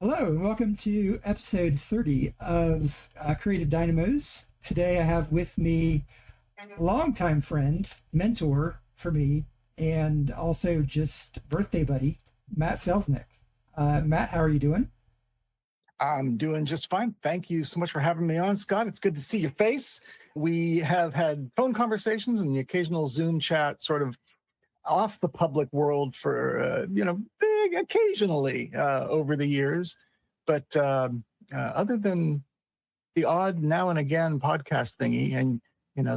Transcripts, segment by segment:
Hello, and welcome to episode 30 of Creative Dynamos. Today I have with me a longtime friend, mentor for me, and also just birthday buddy, Matt Selznick. Matt, how are you doing? I'm doing just fine. Thank you so much for having me on, Scott. It's good to see your face. We have had phone conversations and the occasional Zoom chat sort of off the public world for, big occasionally over the years. But other than the odd now and again podcast thingy, and,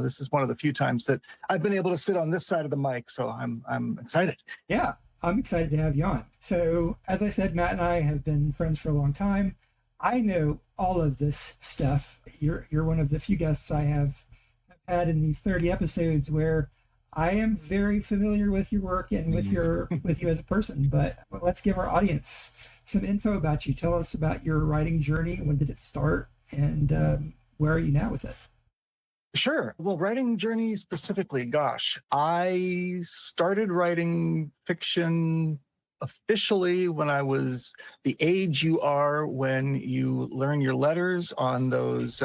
this is one of the few times that I've been able to sit on this side of the mic. So I'm excited. Yeah, I'm excited to have you on. So as I said, Matt and I have been friends for a long time. I know all of this stuff. You're one of the few guests I have had in these 30 episodes where I am very familiar with your work and with you as a person. But let's give our audience some info about you. Tell us about your writing journey. When did it start, and where are you now with it? Sure. Well, writing journey specifically, gosh, I started writing fiction officially when I was the age you are when you learn your letters on those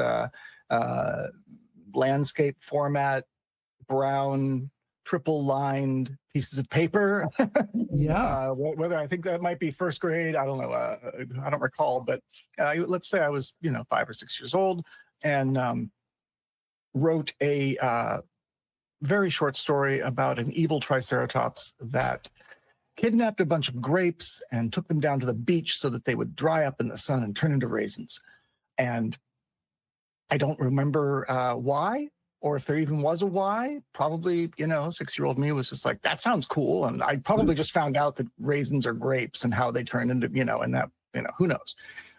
landscape format, brown, triple lined pieces of paper. Yeah. Whether I think that might be first grade, I don't know. I don't recall, but let's say I was, 5 or 6 years old and wrote a very short story about an evil triceratops that kidnapped a bunch of grapes and took them down to the beach so that they would dry up in the sun and turn into raisins. And I don't remember why, or if there even was a why. Probably, 6-year-old me was just like, that sounds cool. And I probably just found out that raisins are grapes and how they turn into, and that, who knows,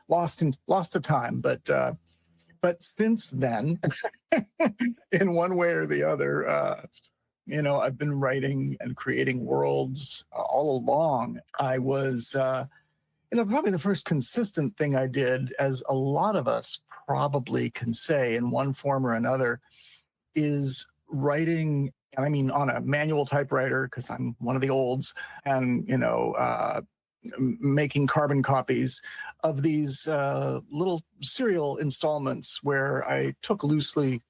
lost to time. But since then, in one way or the other, I've been writing and creating worlds all along. I was, probably the first consistent thing I did, as a lot of us probably can say in one form or another, is writing, and I mean on a manual typewriter, because I'm one of the olds, and, making carbon copies of these little serial installments where I took loosely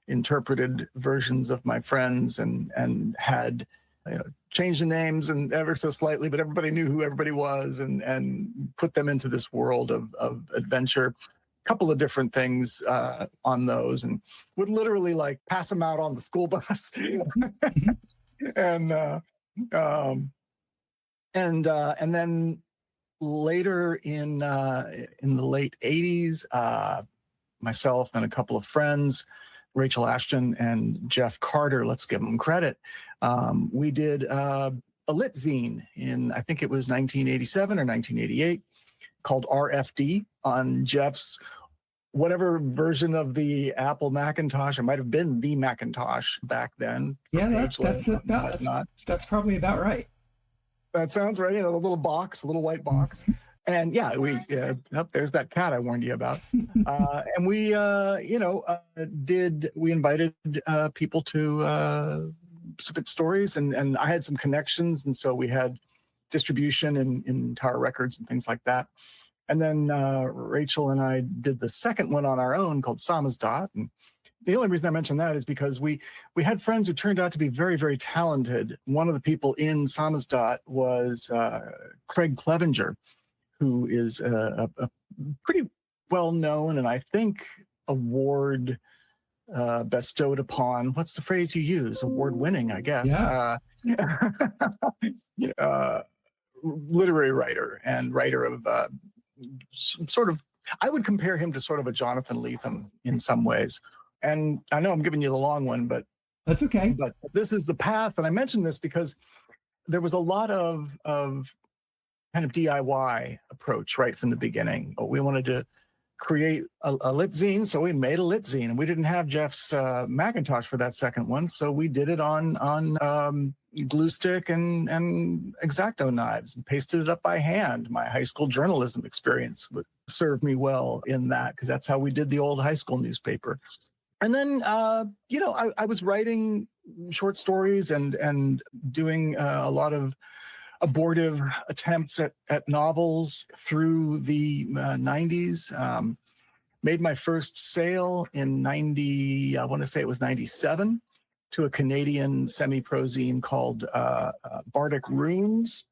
interpreted versions of my friends and had changed the names and ever so slightly, but everybody knew who everybody was, and put them into this world of adventure. A couple of different things on those, and would literally like pass them out on the school bus. And then later in the late 80s, myself and a couple of friends, Rachel Ashton and Jeff Carter, let's give them credit, we did a lit zine in, I think it was 1987 or 1988, called RFD, on Jeff's whatever version of the Apple Macintosh. It might have been the Macintosh back then. Yeah, that's probably about right. That sounds right. A little white box. And yeah, there's that cat I warned you about. And we, we invited people to submit stories, and I had some connections. And so we had distribution in Tower Records and things like that. And then Rachel and I did the second one on our own called Samizdat. And the only reason I mention that is because we had friends who turned out to be very, very talented. One of the people in Samizdat was Craig Clevenger, who is a pretty well-known and I think award bestowed upon, what's the phrase you use? Award-winning, I guess. Yeah. Literary writer and writer of sort of, I would compare him to sort of a Jonathan Lethem in some ways. And I know I'm giving you the long one, but that's okay. But this is the path. And I mentioned this because there was a lot of kind of DIY approach right from the beginning. We wanted to create a lit zine, so we made a lit zine, and we didn't have Jeff's Macintosh for that second one, so we did it on glue stick and X-Acto knives and pasted it up by hand. My high school journalism experience would serve me well in that, because that's how we did the old high school newspaper. And then, I was writing short stories and doing a lot of abortive attempts at novels through the 90s. Made my first sale in 90, I want to say it was 97, to a Canadian semi-pro zine called Bardic Runes.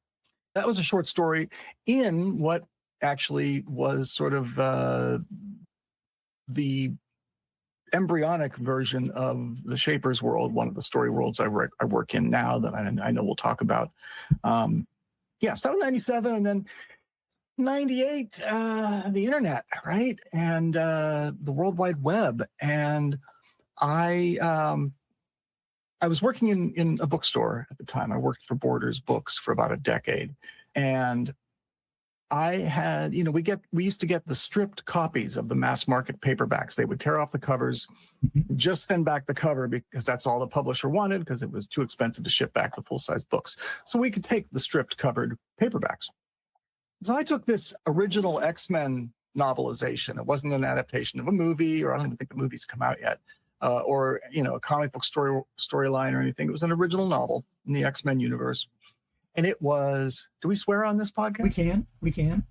That was a short story in what actually was sort of the embryonic version of the Shaper's world, one of the story worlds I work in now that I know we'll talk about. Yeah, so 97, and then 98, the internet, right? And the World Wide Web. And I was working in a bookstore at the time. I worked for Borders Books for about a decade. And I had, we used to get the stripped copies of the mass market paperbacks. They would tear off the covers, just send back the cover because that's all the publisher wanted, because it was too expensive to ship back the full-size books. So we could take the stripped covered paperbacks. So I took this original X-Men novelization. It wasn't an adaptation of a movie, or I don't even think the movie's come out yet, or a comic book storyline or anything. It was an original novel in the X-Men universe. And it was, do we swear on this podcast? We can.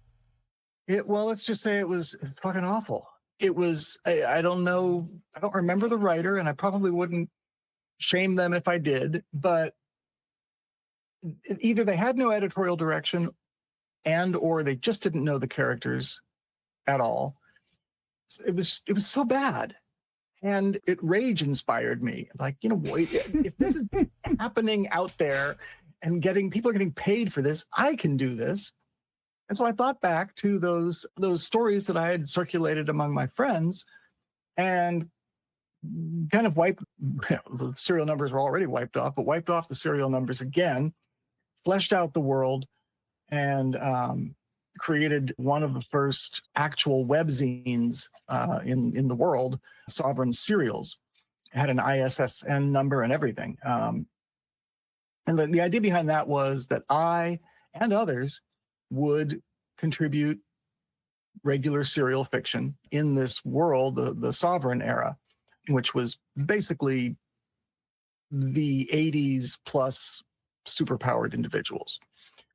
Well, let's just say it was fucking awful. It was, I don't know, I don't remember the writer, and I probably wouldn't shame them if I did, but either they had no editorial direction or they just didn't know the characters at all. It was so bad. And it rage inspired me. Like, if this is happening out there and people are getting paid for this, I can do this. And so I thought back to those stories that I had circulated among my friends, and kind of the serial numbers were already wiped off, but wiped off the serial numbers again, fleshed out the world, and created one of the first actual webzines in the world, Sovereign Serials. It had an ISSN number and everything. And the idea behind that was that I and others would contribute regular serial fiction in this world, the Sovereign era, which was basically the 80s plus superpowered individuals.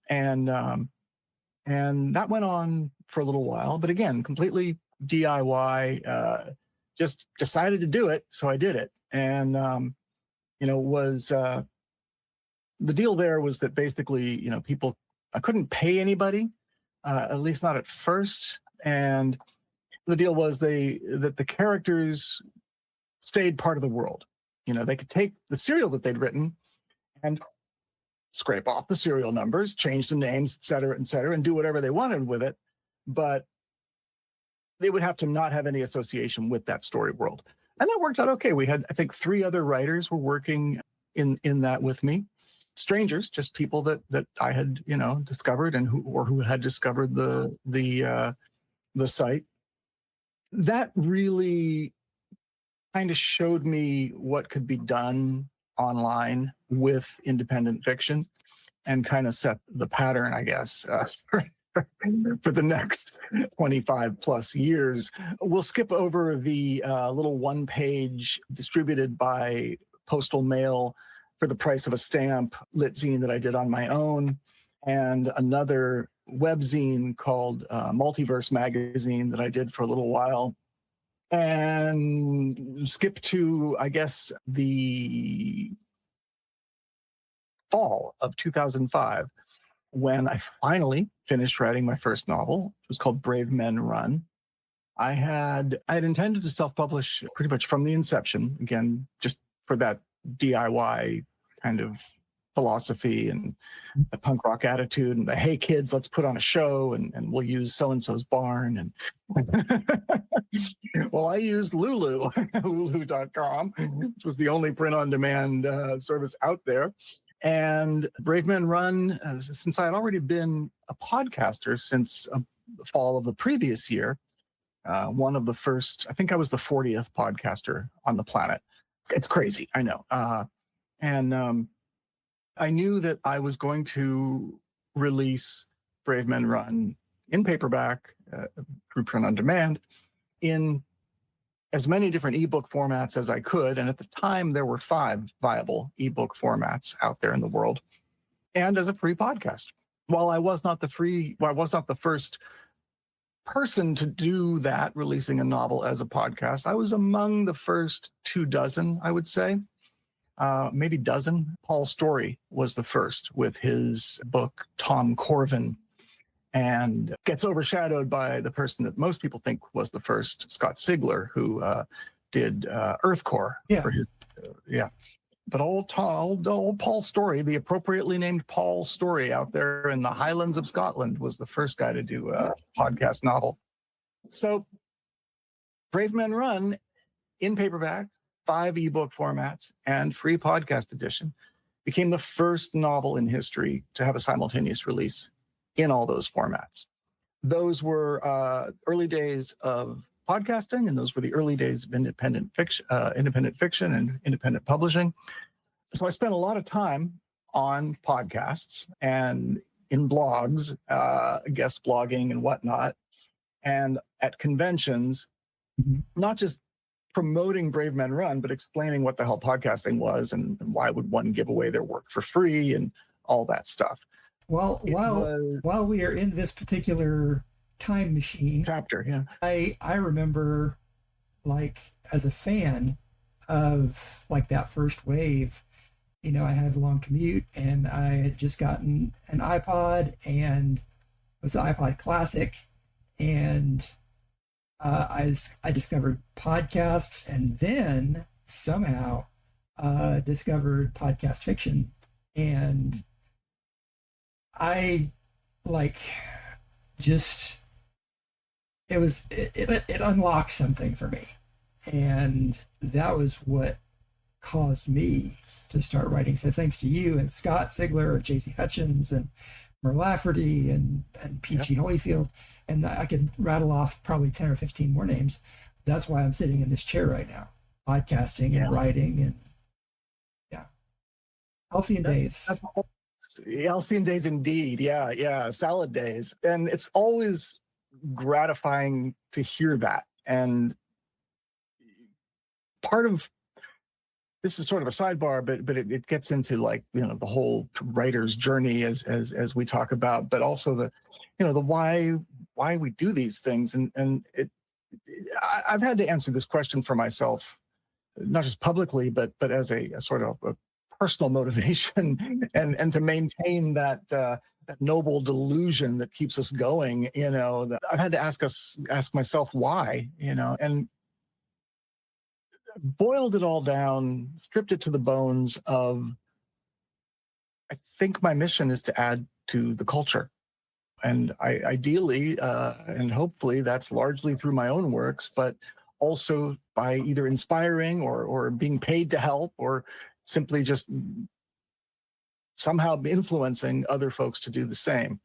And that went on for a little while, but again, completely DIY, just decided to do it. So I did it. And, the deal there was that basically, I couldn't pay anybody, at least not at first. And the deal was that the characters stayed part of the world. They could take the serial that they'd written and scrape off the serial numbers, change the names, et cetera, and do whatever they wanted with it. But they would have to not have any association with that story world. And that worked out okay. We had, I think, 3 other writers were working in that with me. Strangers, just people that I had, discovered and who had discovered the site. That really kind of showed me what could be done online with independent fiction, and kind of set the pattern, I guess, for the next 25 plus years. We'll skip over the little one-page distributed by postal mail for the price of a stamp lit zine that I did on my own, and another web zine called Multiverse Magazine that I did for a little while. And skip to, I guess, the fall of 2005, when I finally finished writing my first novel. It was called Brave Men Run. I had intended to self-publish pretty much from the inception, again, just for that DIY kind of philosophy and the punk rock attitude and the, hey kids, let's put on a show and we'll use so-and-so's barn. And well, I used Lulu, lulu.com, which was the only print-on-demand service out there. And Brave Men Run, since I had already been a podcaster since the fall of the previous year, one of the first, I think I was the 40th podcaster on the planet. It's crazy, I know. And I knew that I was going to release Brave Men Run in paperback, through print on demand, in as many different ebook formats as I could. And at the time, there were 5 viable ebook formats out there in the world. and as a free podcast. While I was not the first person to do that, releasing a novel as a podcast, I was among the first 24, I would say, maybe dozen. Paul Story was the first with his book, Tom Corvin, and gets overshadowed by the person that most people think was the first, Scott Sigler, who did Earth Core. Yeah. For his, But old Paul Story, the appropriately named Paul Story out there in the Highlands of Scotland, was the first guy to do a podcast novel. So Brave Men Run, in paperback, 5 ebook formats, and free podcast edition, became the first novel in history to have a simultaneous release in all those formats. Those were early days of podcasting, and those were the early days of independent fiction and independent publishing. So I spent a lot of time on podcasts and in blogs, guest blogging and whatnot, and at conventions, not just promoting Brave Men Run, but explaining what the hell podcasting was and why would one give away their work for free and all that stuff. Well, while we are in this particular time machine chapter, yeah, I remember, like, as a fan of like that first wave, you know, I had a long commute and I had just gotten an iPod, and it was an iPod Classic, and I discovered podcasts, and then somehow discovered podcast fiction, and I like just it unlocked something for me, and that was what caused me to start writing. So thanks to you and Scott Sigler and J.C. Hutchins and Merle Lafferty and P.G. Holyfield, and I could rattle off probably 10 or 15 more names. That's why I'm sitting in this chair right now, podcasting and writing, and halcyon days. Halcyon days indeed. Yeah. Salad days. And it's always gratifying to hear that. And part of this is sort of a sidebar, but it gets into, like, you know, the whole writer's journey as we talk about, but also the, you know, the why we do these things. And I've had to answer this question for myself, not just publicly, but as a sort of a personal motivation, and to maintain that noble delusion that keeps us going. You know, that I've had to ask myself why, you know, and boiled it all down, stripped it to the bones of, I think my mission is to add to the culture. And ideally, and hopefully that's largely through my own works, but also by either inspiring or being paid to help, or simply just somehow influencing other folks to do the same.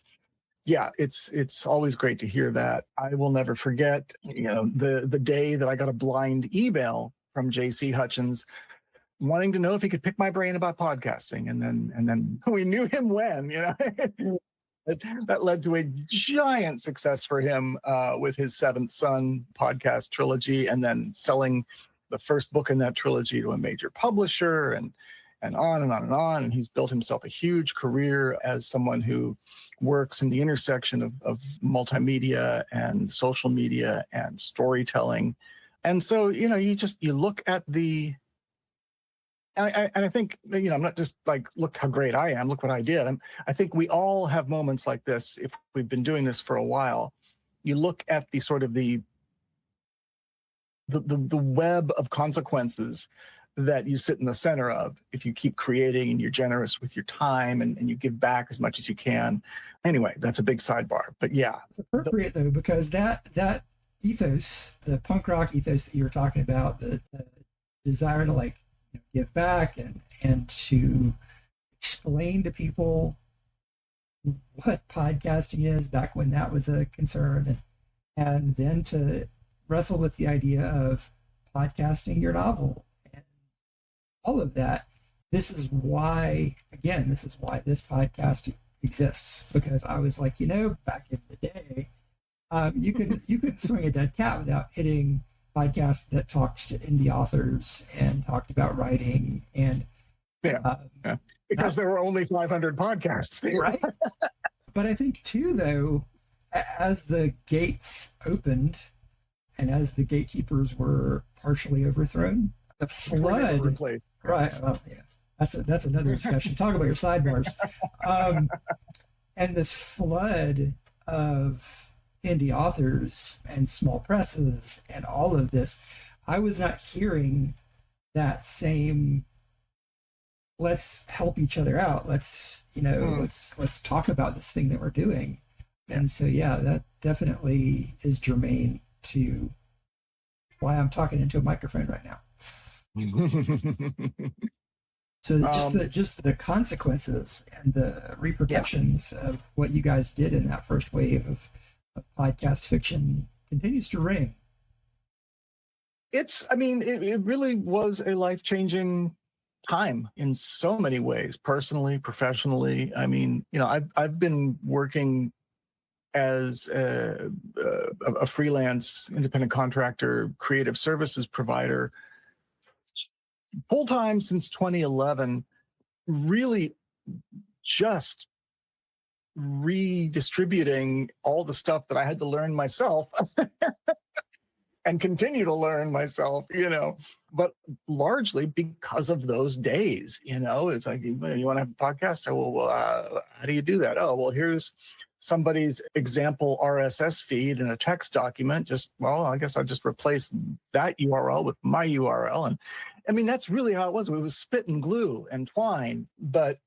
Yeah, it's always great to hear that. I will never forget, you know, the day that I got a blind email from J.C. Hutchins wanting to know if he could pick my brain about podcasting, and then we knew him when, you know. That led to a giant success for him with his Seventh Son podcast trilogy, and then selling the first book in that trilogy to a major publisher, and on and on and on. And he's built himself a huge career as someone who works in the intersection of multimedia and social media and storytelling. And so, you know, you look at the, and I think, you know, I'm not just like, look how great I am, look what I did. I think we all have moments like this if we've been doing this for a while. You look at the sort of the web of consequences that you sit in the center of if you keep creating and you're generous with your time and you give back as much as you can. Anyway, that's a big sidebar. But yeah. It's appropriate, though, because that ethos, the punk rock ethos that you were talking about, the desire to, like, you know, give back and to explain to people what podcasting is back when that was a concern, and then to wrestle with the idea of podcasting your novel and all of that. This is why this podcast exists, because I was like, you know, back in the day, you could swing a dead cat without hitting podcasts that talked to indie authors and talked about writing and because there were only 500 podcasts. Right. But I think too, though, as the gates opened and as the gatekeepers were partially overthrown, the flood. Replaced. Right. Well, yeah. That's another discussion. Talk about your sidebars. And this flood of indie authors and small presses and all of this, I was not hearing that same let's help each other out. Let's talk about this thing that we're doing. And so yeah, that definitely is germane to why I'm talking into a microphone right now. So just the consequences and the repercussions of what you guys did in that first wave of podcast fiction continues to ring. It really was a life-changing time in so many ways, personally, professionally. I mean, I've been working as a freelance independent contractor, creative services provider full time since 2011, really just redistributing all the stuff that I had to learn myself and continue to learn myself, but largely because of those days. It's like, you want to have a podcast? Oh, well, how do you do that? Oh, well, here's somebody's example RSS feed in a text document. I guess I'll just replace that URL with my URL. And I mean, that's really how it was. It was spit and glue and twine, but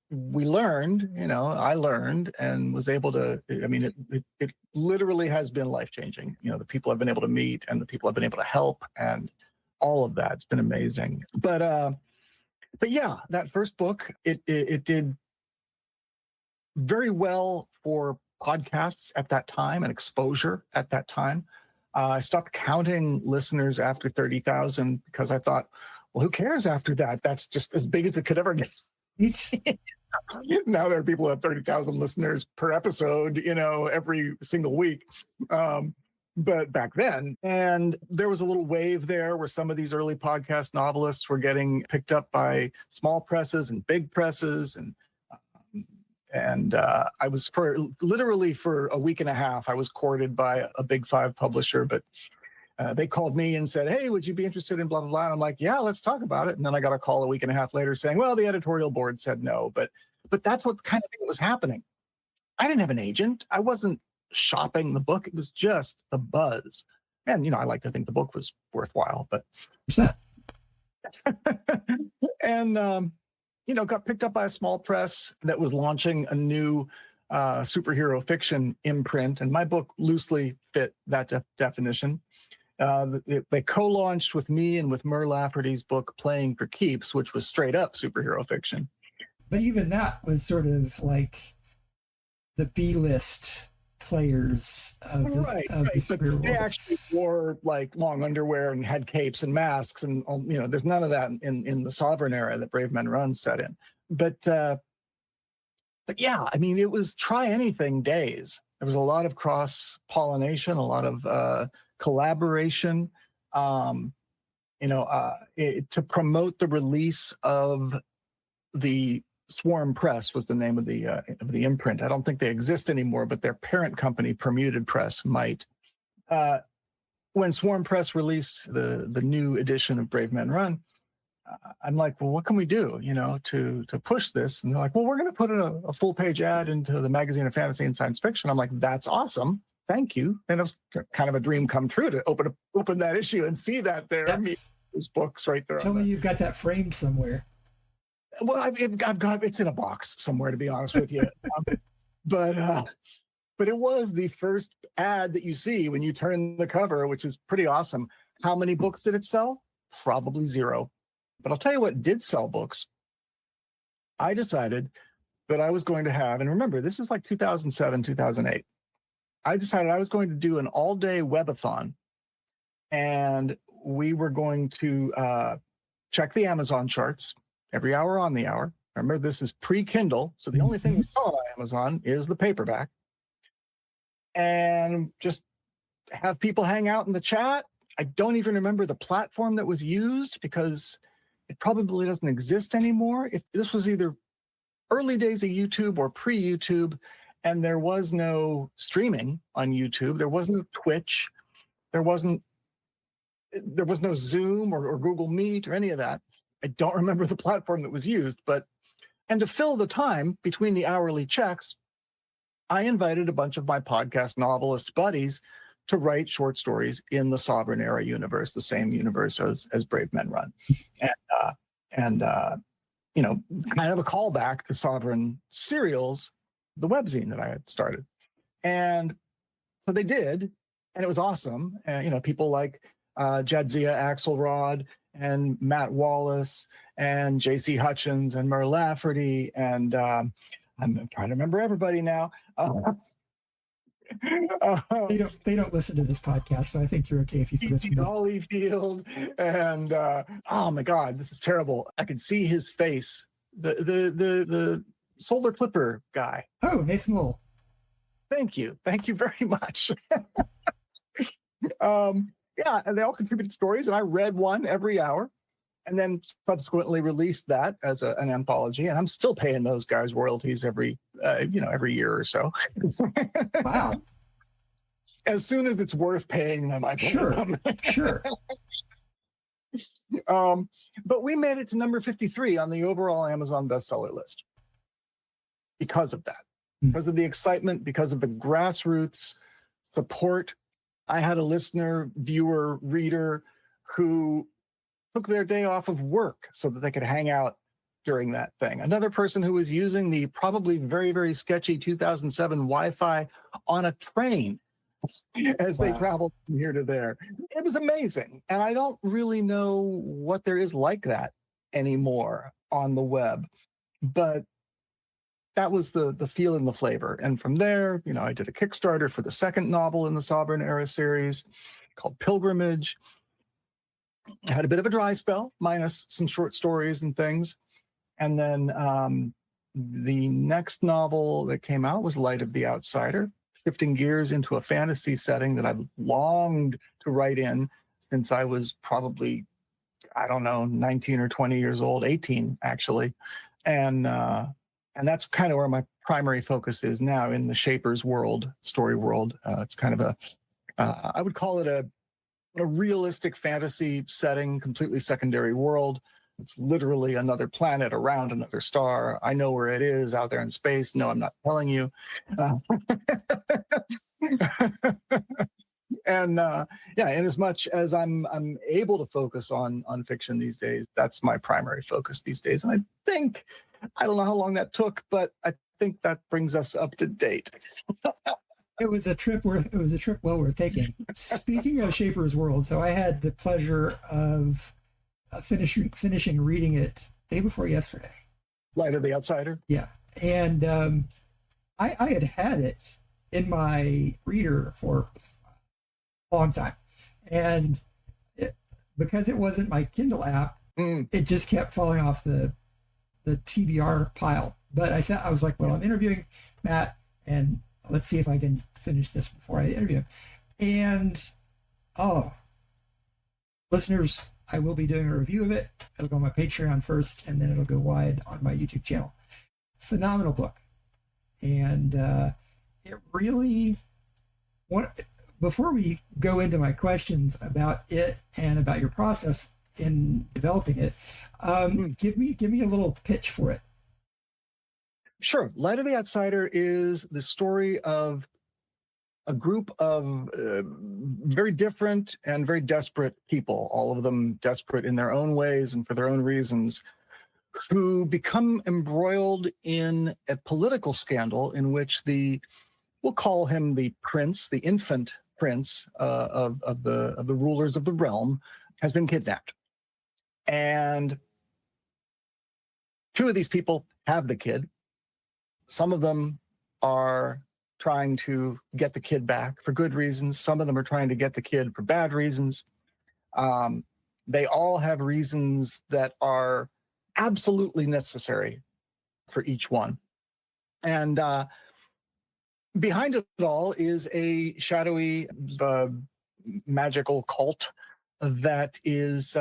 we learned, I learned and was able to, it literally has been life-changing. The people I've been able to meet and the people I've been able to help and all of that. It's been amazing. But yeah, that first book, it did very well for podcasts at that time and exposure at that time. I stopped counting listeners after 30,000 because I thought, well, who cares after that? That's just as big as it could ever get. Now there are people who have 30,000 listeners per episode, every single week. But back then, and there was a little wave there where some of these early podcast novelists were getting picked up by small presses and big presses. And I was literally for a week and a half, I was courted by a big 5 publisher, but they called me and said, hey, would you be interested in blah, blah, blah? And I'm like, yeah, let's talk about it. And then I got a call a week and a half later saying, well, the editorial board said no, but that's what kind of thing was happening. I didn't have an agent. I wasn't shopping the book. It was just the buzz. And, I like to think the book was worthwhile, but and, got picked up by a small press that was launching a new superhero fiction imprint. And my book loosely fit that definition. They co-launched with me and with Mur Lafferty's book Playing for Keeps, which was straight up superhero fiction. But even that was sort of like the B-list players of the superhero world. They actually wore like long underwear and had capes and masks, and there's none of that in the Sovereign era that Brave Men Run set in. But yeah, it was try anything days. There was a lot of cross pollination, a lot of collaboration, to promote the release of the Swarm Press was the name of the imprint. I don't think they exist anymore, but their parent company, Permuted Press, might. When Swarm Press released the new edition of Brave Men Run, I'm like, well, what can we do, to push this? And they're like, well, we're going to put a full page ad into the magazine of fantasy and science fiction. I'm like, that's awesome. Thank you. And it was kind of a dream come true to open that issue and see that there. Yes. Those books right there. Tell me you've got that framed somewhere. Well, I've got it's in a box somewhere, to be honest with you. But it was the first ad that you see when you turn the cover, which is pretty awesome. How many books did it sell? Probably 0. But I'll tell you what did sell books. I decided that I was going to have, and remember, this is like 2007, 2008. I decided I was going to do an all-day webathon, and we were going to check the Amazon charts every hour on the hour. Remember, this is pre-Kindle, so the only thing we saw on Amazon is the paperback. And just have people hang out in the chat. I don't even remember the platform that was used because It probably doesn't exist anymore. If this was either early days of YouTube or pre-YouTube, and there was no streaming on YouTube, there was no Twitch, there was no Zoom or Google Meet or any of that. I don't remember the platform that was used, and to fill the time between the hourly checks, I invited a bunch of my podcast novelist buddies to write short stories in the Sovereign Era universe, the same universe as Brave Men Run. And kind of a callback to Sovereign Serials, the webzine that I had started. And so they did, and it was awesome. And, people like Jadzia Axelrod and Matt Wallace and J.C. Hutchins and Mur Lafferty, and I'm trying to remember everybody now. They don't listen to this podcast, so I think you're okay if you forget some. Dollyfield, and oh my God, this is terrible. I could see his face. The solar clipper guy. Oh, Nathan Lowell. Thank you very much. Yeah, and they all contributed stories, and I read one every hour, and then subsequently released that as an anthology. And I'm still paying those guys royalties every year or so. Wow. As soon as it's worth paying them, I pay them. Sure. But we made it to number 53 on the overall Amazon bestseller list because of that, because of the excitement, because of the grassroots support. I had a listener, viewer, reader who took their day off of work so that they could hang out during that thing. Another person who was using the probably very, very sketchy 2007 Wi-Fi on a train as they traveled from here to there. It was amazing. And I don't really know what there is like that anymore on the web. But that was the feel and the flavor. And from there, I did a Kickstarter for the second novel in the Sovereign Era series called Pilgrimage. I had a bit of a dry spell, minus some short stories and things. And then the next novel that came out was Light of the Outsider, shifting gears into a fantasy setting that I've longed to write in since I was probably, 19 or 20 years old, 18 actually. And that's kind of where my primary focus is now, in the Shaper's world, story world. It's kind of I would call it a realistic fantasy setting, completely secondary world. It's literally another planet around another star. I know where it is, out there in space. No, I'm not telling you. And in as much as I'm able to focus on fiction these days, that's my primary focus these days. And I don't know how long that took, but I think that brings us up to date. It was a trip well worth taking. Speaking of Shaper's World, so I had the pleasure of finishing reading it day before yesterday. Light of the Outsider? Yeah. And I had it in my reader for a long time. And because it wasn't my Kindle app, it just kept falling off the TBR pile. But I was like, well, I'm interviewing Matt, and let's see if I can finish this before I interview him. And listeners, I will be doing a review of it. It'll go on my Patreon first, and then it'll go wide on my YouTube channel. Phenomenal book. And it really, before we go into my questions about it and about your process in developing it, give me a little pitch for it. Sure. Light of the Outsider is the story of a group of very different and very desperate people, all of them desperate in their own ways and for their own reasons, who become embroiled in a political scandal in which we'll call him the prince, the infant prince of the rulers of the realm, has been kidnapped. And two of these people have the kid. Some of them are trying to get the kid back for good reasons. Some of them are trying to get the kid for bad reasons. They all have reasons that are absolutely necessary for each one. And behind it all is a shadowy magical cult that is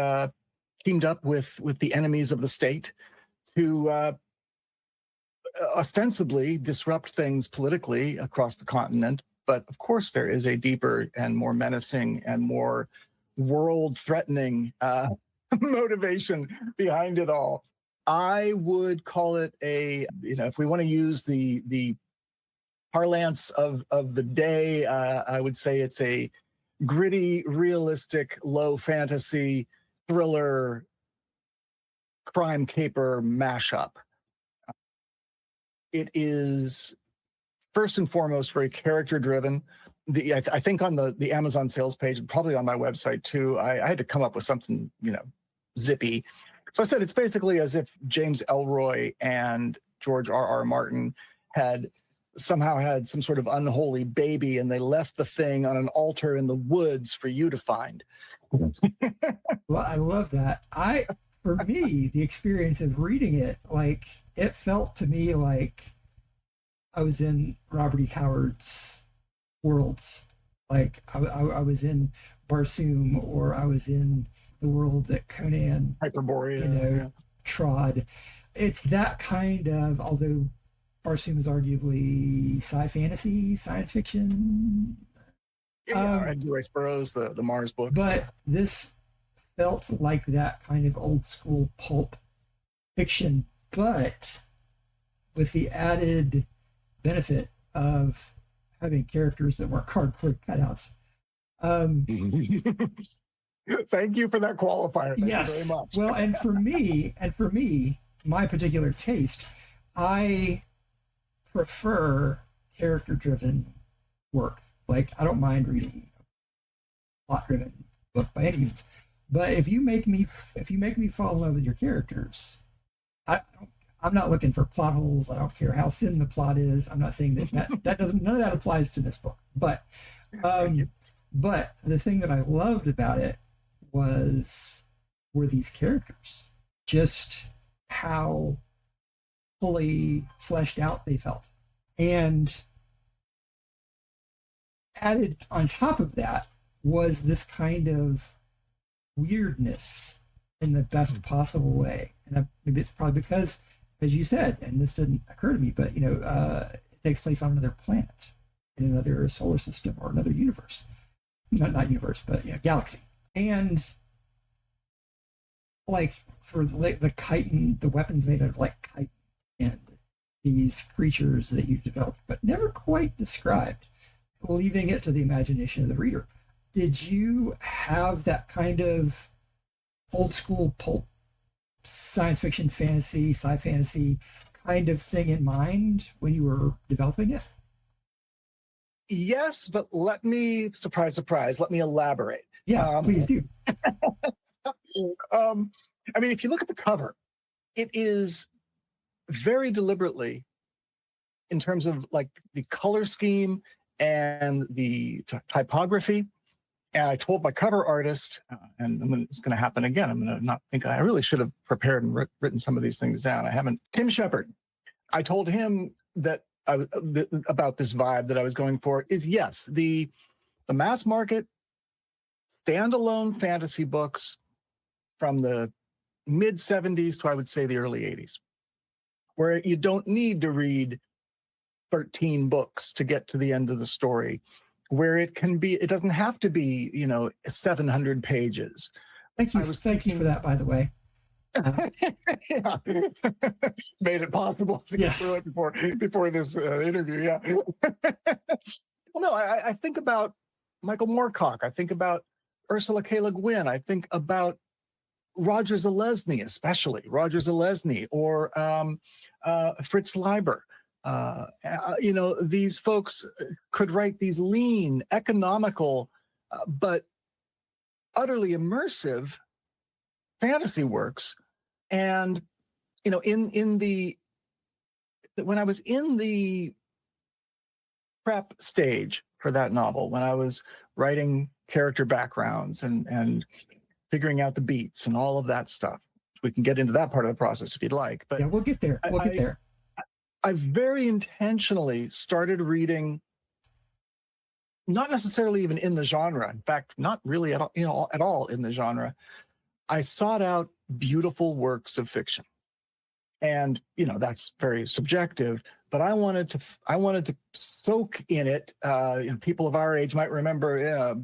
teamed up with the enemies of the state to ostensibly disrupt things politically across the continent. But of course, there is a deeper and more menacing and more world-threatening motivation behind it all. I would call it if we want to use the parlance of the day, I would say it's a gritty, realistic, low fantasy thriller crime caper mashup. It is first and foremost very character driven. I think on the Amazon sales page, and probably on my website too, I had to come up with something, zippy. So I said it's basically as if James Ellroy and George R.R. Martin had somehow had some sort of unholy baby, and they left the thing on an altar in the woods for you to find. Well, I love that. For me, the experience of reading it, like, it felt to me like I was in Robert E. Howard's worlds. Like I was in Barsoom, or I was in the world that Conan, Hyperborea, trod. It's that kind of, although Barsoom is arguably sci-fantasy, science fiction. Joyce Burroughs, the Mars books. But this felt like that kind of old school pulp fiction, but with the added benefit of having characters that weren't cardboard cutouts. Thank you for that qualifier. Thank you very much. Well, and for me, my particular taste, I prefer character-driven work. Like, I don't mind reading a plot-driven book by any means, but if you make me fall in love with your characters, I'm not looking for plot holes. I don't care how thin the plot is. I'm not saying that doesn't, none of that applies to this book. But the thing that I loved about it were these characters, just how fully fleshed out they felt. And added on top of that was this kind of weirdness in the best possible way. And maybe it's probably because, as you said, and this didn't occur to me, but it takes place on another planet, in another solar system, or another universe. Not universe, but galaxy. And like, for the chitin, the weapons made out of like chitin, and these creatures that you developed but never quite described, leaving it to the imagination of the reader. Did you have that kind of old school pulp science fiction, fantasy, sci-fantasy kind of thing in mind when you were developing it? Yes, but let me, surprise, let me elaborate. Yeah, please do. I mean, if you look at the cover, it is very deliberately, in terms of like the color scheme and the typography. And I told my cover artist, and it's going to happen again. I'm going to not think, I really should have prepared and written some of these things down. I haven't. Tim Shepard. I told him that about this vibe that I was going for is, yes, the mass market standalone fantasy books from the mid 70s to, I would say, the early 80s, where you don't need to read 13 books to get to the end of the story, where it doesn't have to be, 700 pages. Thank you for that, by the way. Yeah. Made it possible to get through it before this interview. Yeah. Well, no, I think about Michael Moorcock. I think about Ursula K. Le Guin. I think about Roger Zelazny, especially Roger Zelazny, or Fritz Leiber. These folks could write these lean, economical, but utterly immersive fantasy works. And, when I was in the prep stage for that novel, when I was writing character backgrounds and figuring out the beats and all of that stuff, we can get into that part of the process if you'd like. But yeah, we'll get there. I very intentionally started reading, not necessarily even in the genre. In fact, not really at all in the genre. I sought out beautiful works of fiction. And, that's very subjective, but I wanted to soak in it. People of our age might remember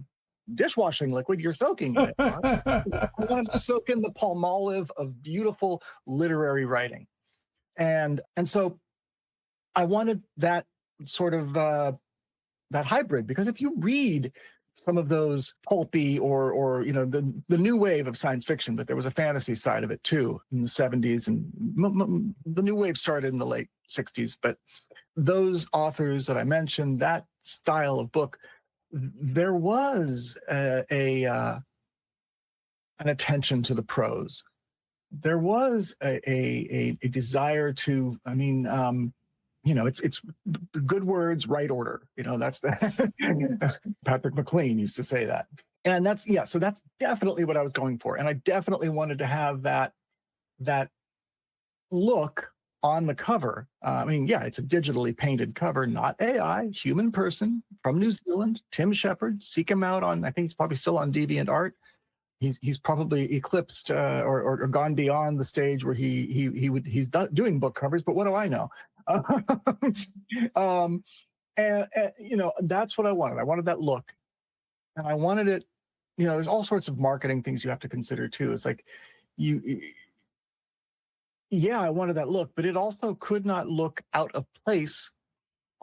dishwashing liquid, you're soaking in it. I wanted to soak in the palmolive of beautiful literary writing. And so I wanted that sort of that hybrid, because if you read some of those pulpy or the new wave of science fiction, but there was a fantasy side of it too in the 70s, and the new wave started in the late 60s. But those authors that I mentioned, that style of book, there was an attention to the prose. There was a desire to, it's good words, right order. That's Patrick McLean used to say that. And so that's definitely what I was going for. And I definitely wanted to have that look on the cover. It's a digitally painted cover, not AI, human person from New Zealand, Tim Shepard. Seek him out I think he's probably still on DeviantArt. He's probably eclipsed or gone beyond the stage where he's doing book covers, but what do I know? And that's what I wanted. I wanted that look, and I wanted it. There's all sorts of marketing things you have to consider too. It's like I wanted that look, but it also could not look out of place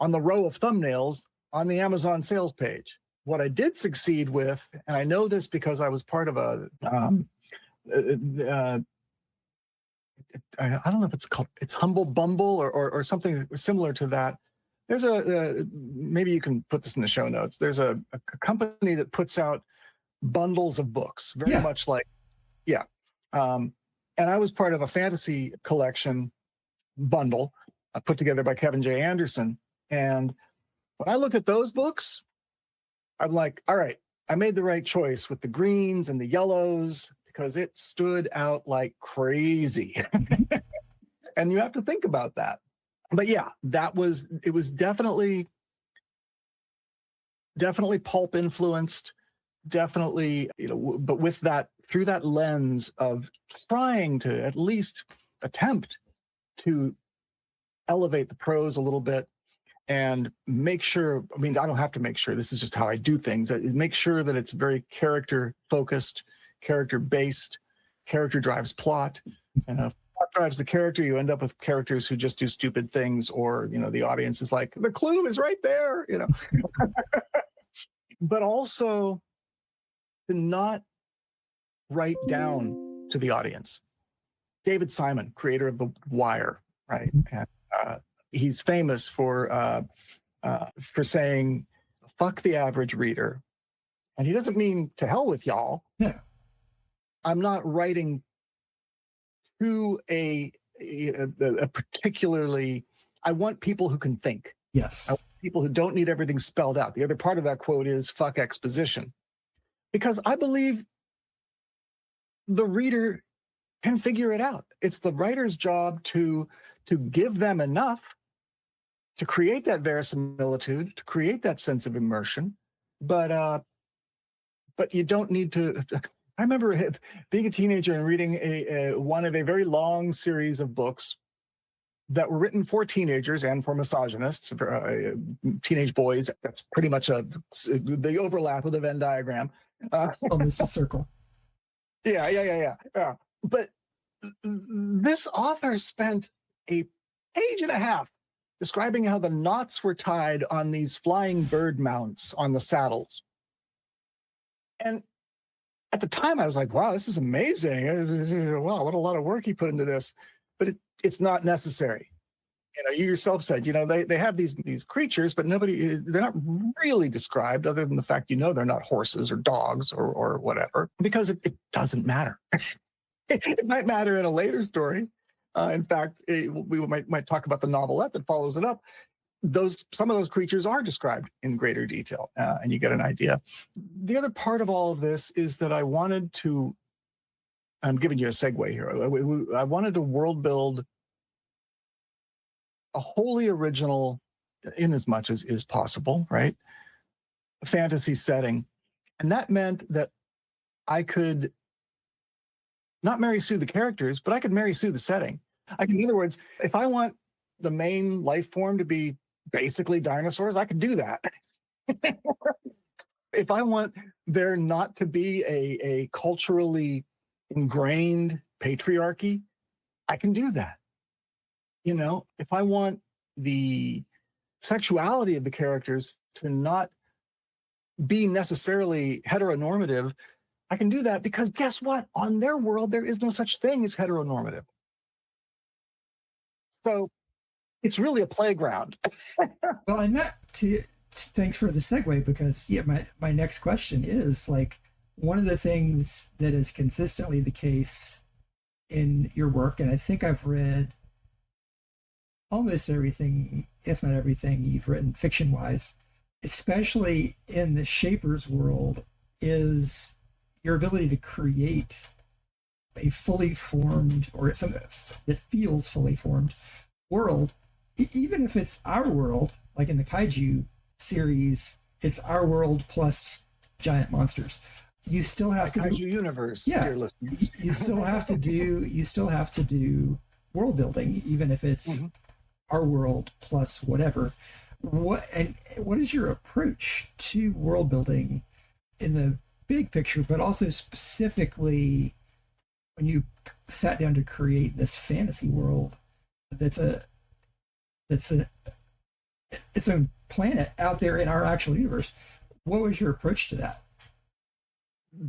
on the row of thumbnails on the Amazon sales page. What I did succeed with, and I know this because I was part of a I don't know if it's Humble Bumble or something similar to that. There's maybe you can put this in the show notes. There's a company that puts out bundles of books, very much like, and I was part of a fantasy collection bundle put together by Kevin J. Anderson. And when I look at those books, I'm like, all right, I made the right choice with the greens and the yellows, because it stood out like crazy. And you have to think about that. But it was definitely pulp influenced, definitely, but with that, through that lens of trying to at least attempt to elevate the prose a little bit and make sure, I don't have to make sure, this is just how I do things. Make sure that it's very character focused, character based, character drives plot. And if plot drives the character, you end up with characters who just do stupid things, or, the audience is like, the clue is right there, But also to not write down to the audience. David Simon, creator of The Wire, right? And he's famous for saying, fuck the average reader. And he doesn't mean to hell with y'all. Yeah. I'm not writing to a particularly, I want people who can think. Yes. I want people who don't need everything spelled out. The other part of that quote is fuck exposition. Because I believe the reader can figure it out. It's the writer's job to give them enough to create that verisimilitude, to create that sense of immersion. But you don't need to. I remember being a teenager and reading one of a very long series of books that were written for teenagers and for misogynists, teenage boys. That's pretty much the overlap of the Venn diagram. Almost a circle. Yeah. But this author spent a page and a half describing how the knots were tied on these flying bird mounts on the saddles. And at the time, I was like, wow, this is amazing. Wow, what a lot of work he put into this. But it's not necessary. You yourself said, they have these creatures, but they're not really described, other than the fact, they're not horses or dogs or whatever, because it doesn't matter. It might matter in a later story. In fact, we might talk about the novelette that follows it up. Some of those creatures are described in greater detail, and you get an idea. The other part of all of this is that I wanted to, I'm giving you a segue here. I wanted to world build a wholly original, in as much as is possible, right? Fantasy setting. And that meant that I could not Mary Sue the characters, but I could Mary Sue the setting. In other words, if I want the main life form to be basically dinosaurs, I could do that. If I want there not to be a culturally ingrained patriarchy, I can do that. If I want the sexuality of the characters to not be necessarily heteronormative, I can do that, because guess what? On their world, there is no such thing as heteronormative. So it's really a playground. Well, and thanks for the segue, because yeah, my next question is like, one of the things that is consistently the case in your work, and I think I've read almost everything, if not everything, you've written fiction wise, especially in the Shapers world, is your ability to create a fully formed, or something that feels fully formed world, even if it's our world, like in the Kaiju series, it's our world plus giant monsters. You still have to Kaiju universe, dear listeners. you still have to do world building, even if it's our world plus whatever. What is your approach to world building in the big picture, but also specifically when you sat down to create this fantasy world that's its own planet out there in our actual universe? What was your approach to that?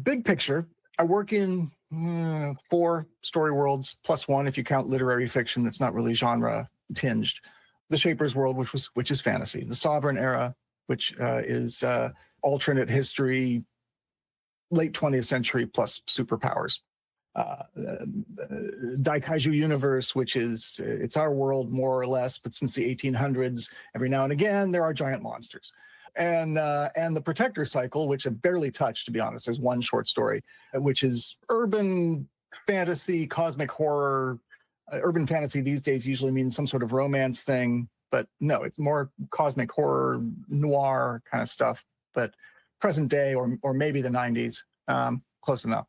Big picture, I work in 4 story worlds plus one if you count literary fiction that's not really genre tinged. The Shapers world, which is fantasy. The Sovereign era, which is alternate history, late 20th century plus superpowers. Daikaiju universe, which is it's our world more or less, but since the 1800s, every now and again there are giant monsters. And the Protector cycle, which I barely touched, to be honest. There's one short story, which is urban fantasy, cosmic horror. Urban fantasy these days usually means some sort of romance thing, but no, it's more cosmic horror, noir kind of stuff, but present day or maybe the 90s, close enough.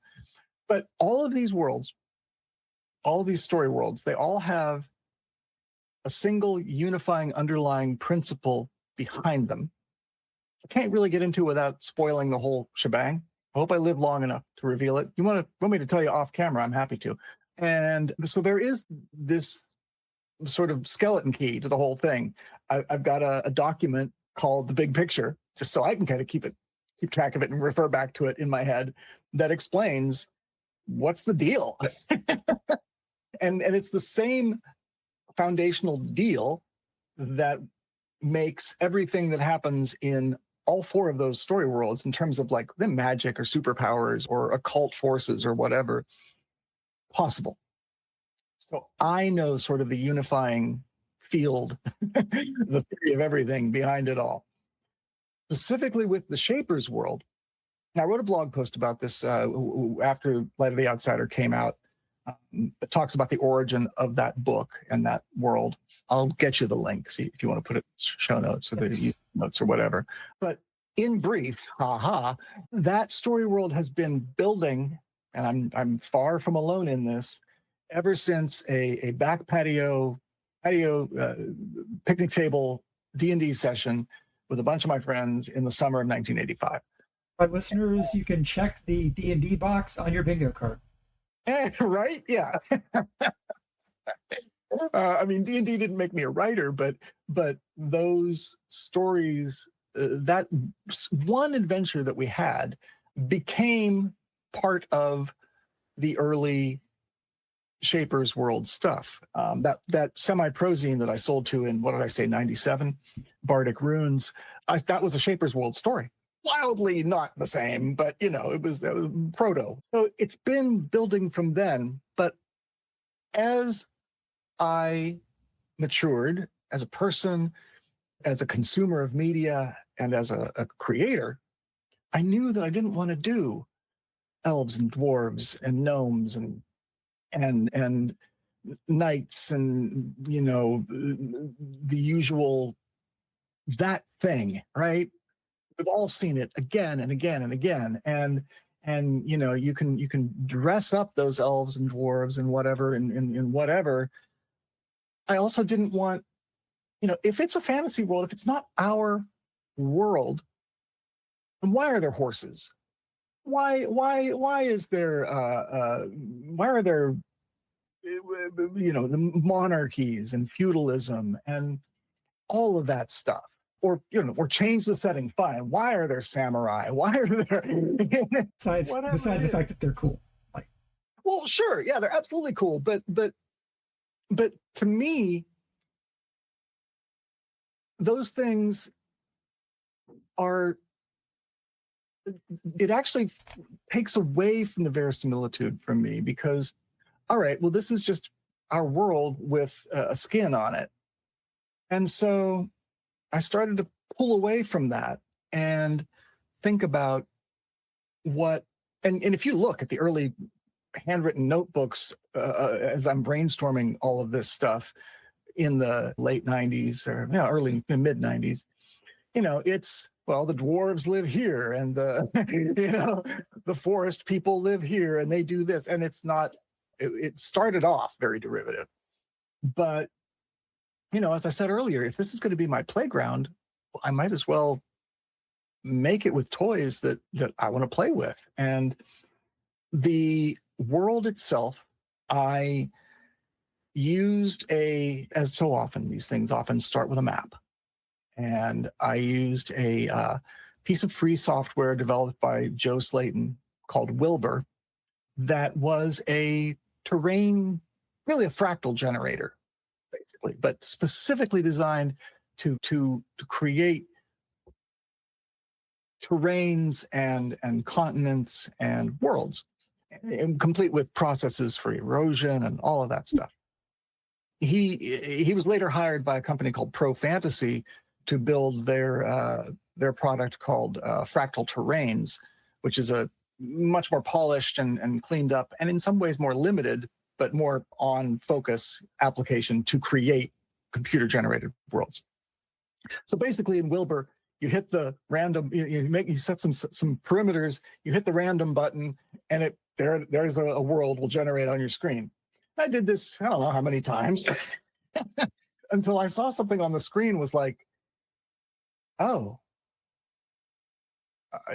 But all of these worlds, all of these story worlds, they all have a single unifying underlying principle behind them. I can't really get into without spoiling the whole shebang. I hope I live long enough to reveal it. You want me to tell you off camera? I'm happy to. And so there is this sort of skeleton key to the whole thing. I've got a document called The Big Picture, just so I can kind of keep track of it and refer back to it in my head, that explains what's the deal. and it's the same foundational deal that makes everything that happens in all 4 of those story worlds, in terms of like the magic or superpowers or occult forces or whatever, possible. So I know sort of the unifying field, the theory of everything behind it all. Specifically with the Shapers world, I wrote a blog post about this after Light of the Outsider came out. It talks about the origin of that book and that world. I'll get you the link, see if you want to put it in show notes or the notes or whatever. But in brief, that story world has been building, and I'm far from alone in this, ever since a back patio picnic table D&D session with a bunch of my friends in the summer of 1985. My listeners, you can check the D&D box on your bingo card. Right? Yeah. I mean, D&D didn't make me a writer, but those stories, that one adventure that we had became part of the early Shapers world stuff. That semi-prozine that I sold to in, what did I say, 97, Bardic Runes, that was a Shapers world story. Wildly not the same, but it was proto. So it's been building from then. But as I matured as a person, as a consumer of media, and as a creator, I knew that I didn't want to do elves and dwarves and gnomes and knights and the usual, that thing, right? We've all seen it again and again and again. And and you can dress up those elves and dwarves and whatever in whatever. I also didn't want, if it's a fantasy world, if it's not our world, then why are there horses? Why is there why are there the monarchies and feudalism and all of that stuff? Or change the setting. Fine. Why are there samurai? Why are there besides the fact that they're cool? Like, well, sure, yeah, they're absolutely cool, but to me, those things are, it actually takes away from the verisimilitude from me, because, all right, well, this is just our world with a skin on it. And so I started to pull away from that and think about what, and if you look at the early handwritten notebooks as I'm brainstorming all of this stuff in the late 90s or early mid 90s, it's, well, the dwarves live here and the forest people live here and they do this. And it's not, it started off very derivative. But, as I said earlier, if this is going to be my playground, I might as well make it with toys that I want to play with. And the world itself, I used as so often, these things often start with a map. And I used a piece of free software developed by Joe Slayton called Wilbur that was a terrain, really a fractal generator, basically, but specifically designed to create terrains and continents and worlds, and complete with processes for erosion and all of that stuff. He was later hired by a company called Pro Fantasy to build their product called Fractal Terrains, which is a much more polished and cleaned up, and in some ways more limited, but more on focus application to create computer generated worlds. So basically in Wilbur, you hit the random, you set some perimeters, you hit the random button, and there's a world will generate on your screen. I did this, I don't know how many times, until I saw something on the screen was like, oh,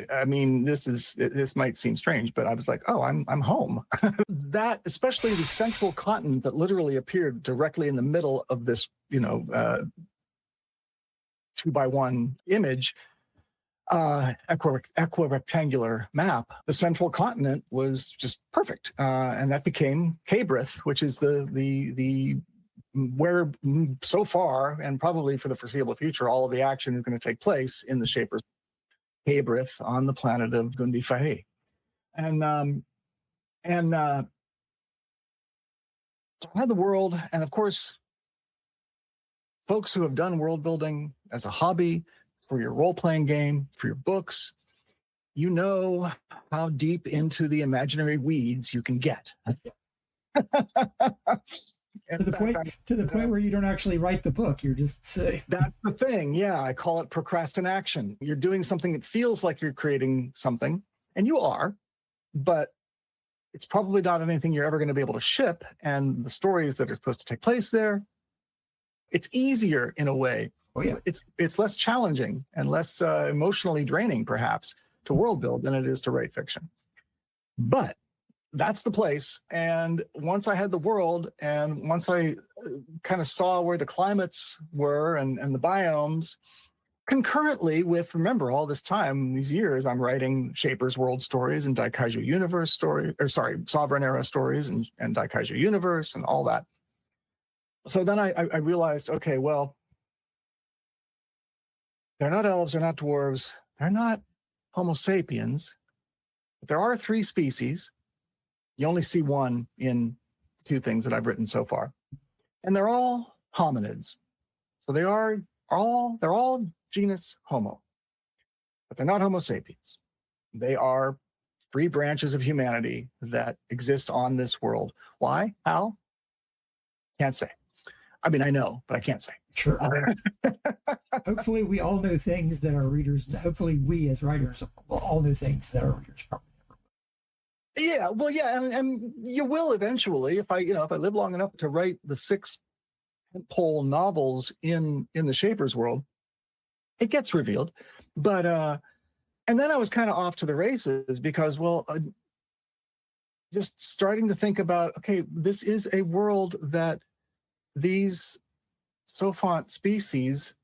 I mean, this might seem strange, but I was like, oh, I'm home. That, especially the central continent that literally appeared directly in the middle of this, 2x1 image, equirectangular map. The central continent was just perfect, and that became Cabrith, which is the where so far and probably for the foreseeable future, all of the action is going to take place in the Shapers Cabrith on the planet of Gundi Fahe. And I had the world, and of course, folks who have done world building as a hobby, for your role-playing game, for your books, you know how deep into the imaginary weeds you can get. To the point where you don't actually write the book, you're just saying. That's the thing. Yeah, I call it procrastination. You're doing something that feels like you're creating something, and you are, but it's probably not anything you're ever going to be able to ship. And the stories that are supposed to take place there, it's easier in a way. Oh yeah, it's less challenging and less emotionally draining, perhaps, to world build than it is to write fiction. But that's the place. And once I had the world, and once I kind of saw where the climates were and the biomes, concurrently with, remember, all this time, these years, I'm writing Shapers World stories and Daikaiju Universe stories, Sovereign Era stories and Daikaiju Universe and all that. So then I realized, okay, well, they're not elves, they're not dwarves, they're not Homo sapiens, but there are 3 species. You only see one in 2 things that I've written so far. And they're all hominids. So they're all genus Homo, but they're not Homo sapiens. They are 3 branches of humanity that exist on this world. Why? How? Can't say. I mean, I know, but I can't say. Sure. Hopefully we all know things that our readers, hopefully we as writers will all know things that our readers probably never will. Yeah, well, yeah, and you will eventually if I live long enough to write the 6 pole novels in the Shaper's world, it gets revealed. But and then I was kind of off to the races because, well, just starting to think about, okay, this is a world that these Sophont species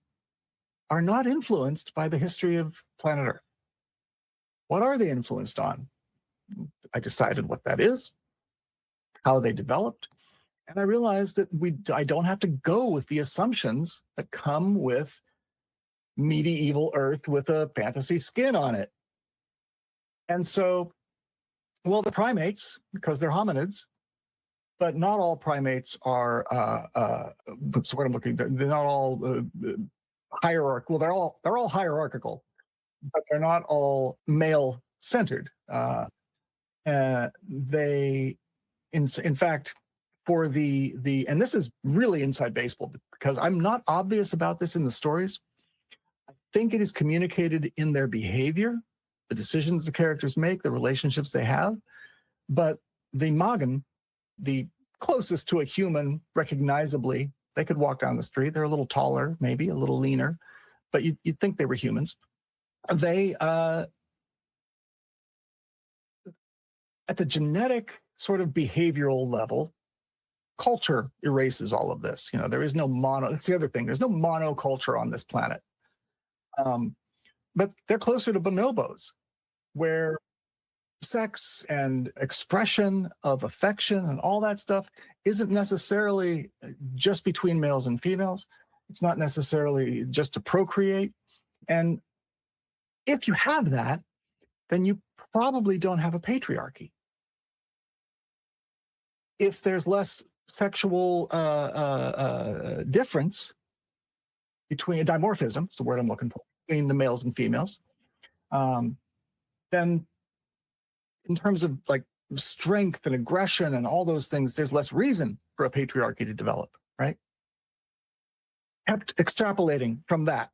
are not influenced by the history of planet Earth. What are they influenced on? I decided what that is, how they developed, and I realized that I don't have to go with the assumptions that come with medieval Earth with a fantasy skin on it. And so, well, the primates, because they're hominids, but not all primates are. What's what I'm looking. They're not all hierarchical. Well, they're all hierarchical, but they're not all male centered. They, in fact, for the and this is really inside baseball because I'm not obvious about this in the stories. I think it is communicated in their behavior, the decisions the characters make, the relationships they have. But the Magan, the closest to a human recognizably, they could walk down the street. They're a little taller, maybe a little leaner, but you'd think they were humans. They, at the genetic sort of behavioral level, culture erases all of this. There is no mono. That's the other thing. There's no monoculture on this planet. But they're closer to bonobos, where sex and expression of affection and all that stuff isn't necessarily just between males and females. It's not necessarily just to procreate. And if you have that, then you probably don't have a patriarchy. If there's less sexual difference between dimorphism, it's the word I'm looking for, between the males and females, then in terms of like strength and aggression and all those things, there's less reason for a patriarchy to develop, right? Kept extrapolating from that.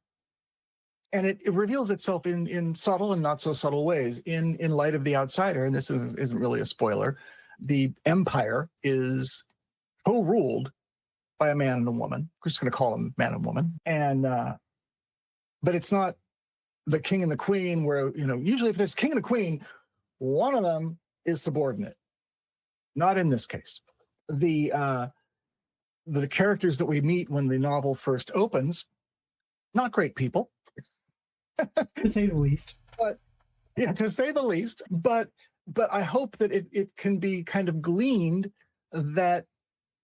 And it reveals itself in subtle and not so subtle ways. In Light of the Outsider, and this isn't really a spoiler, the Empire is co-ruled by a man and a woman. We're just going to call them man and woman. And but it's not the king and the queen where, usually if it's king and the queen, one of them is subordinate. Not in this case. The characters that we meet when the novel first opens, not great people. To say the least. But yeah, to say the least. But I hope that it can be kind of gleaned that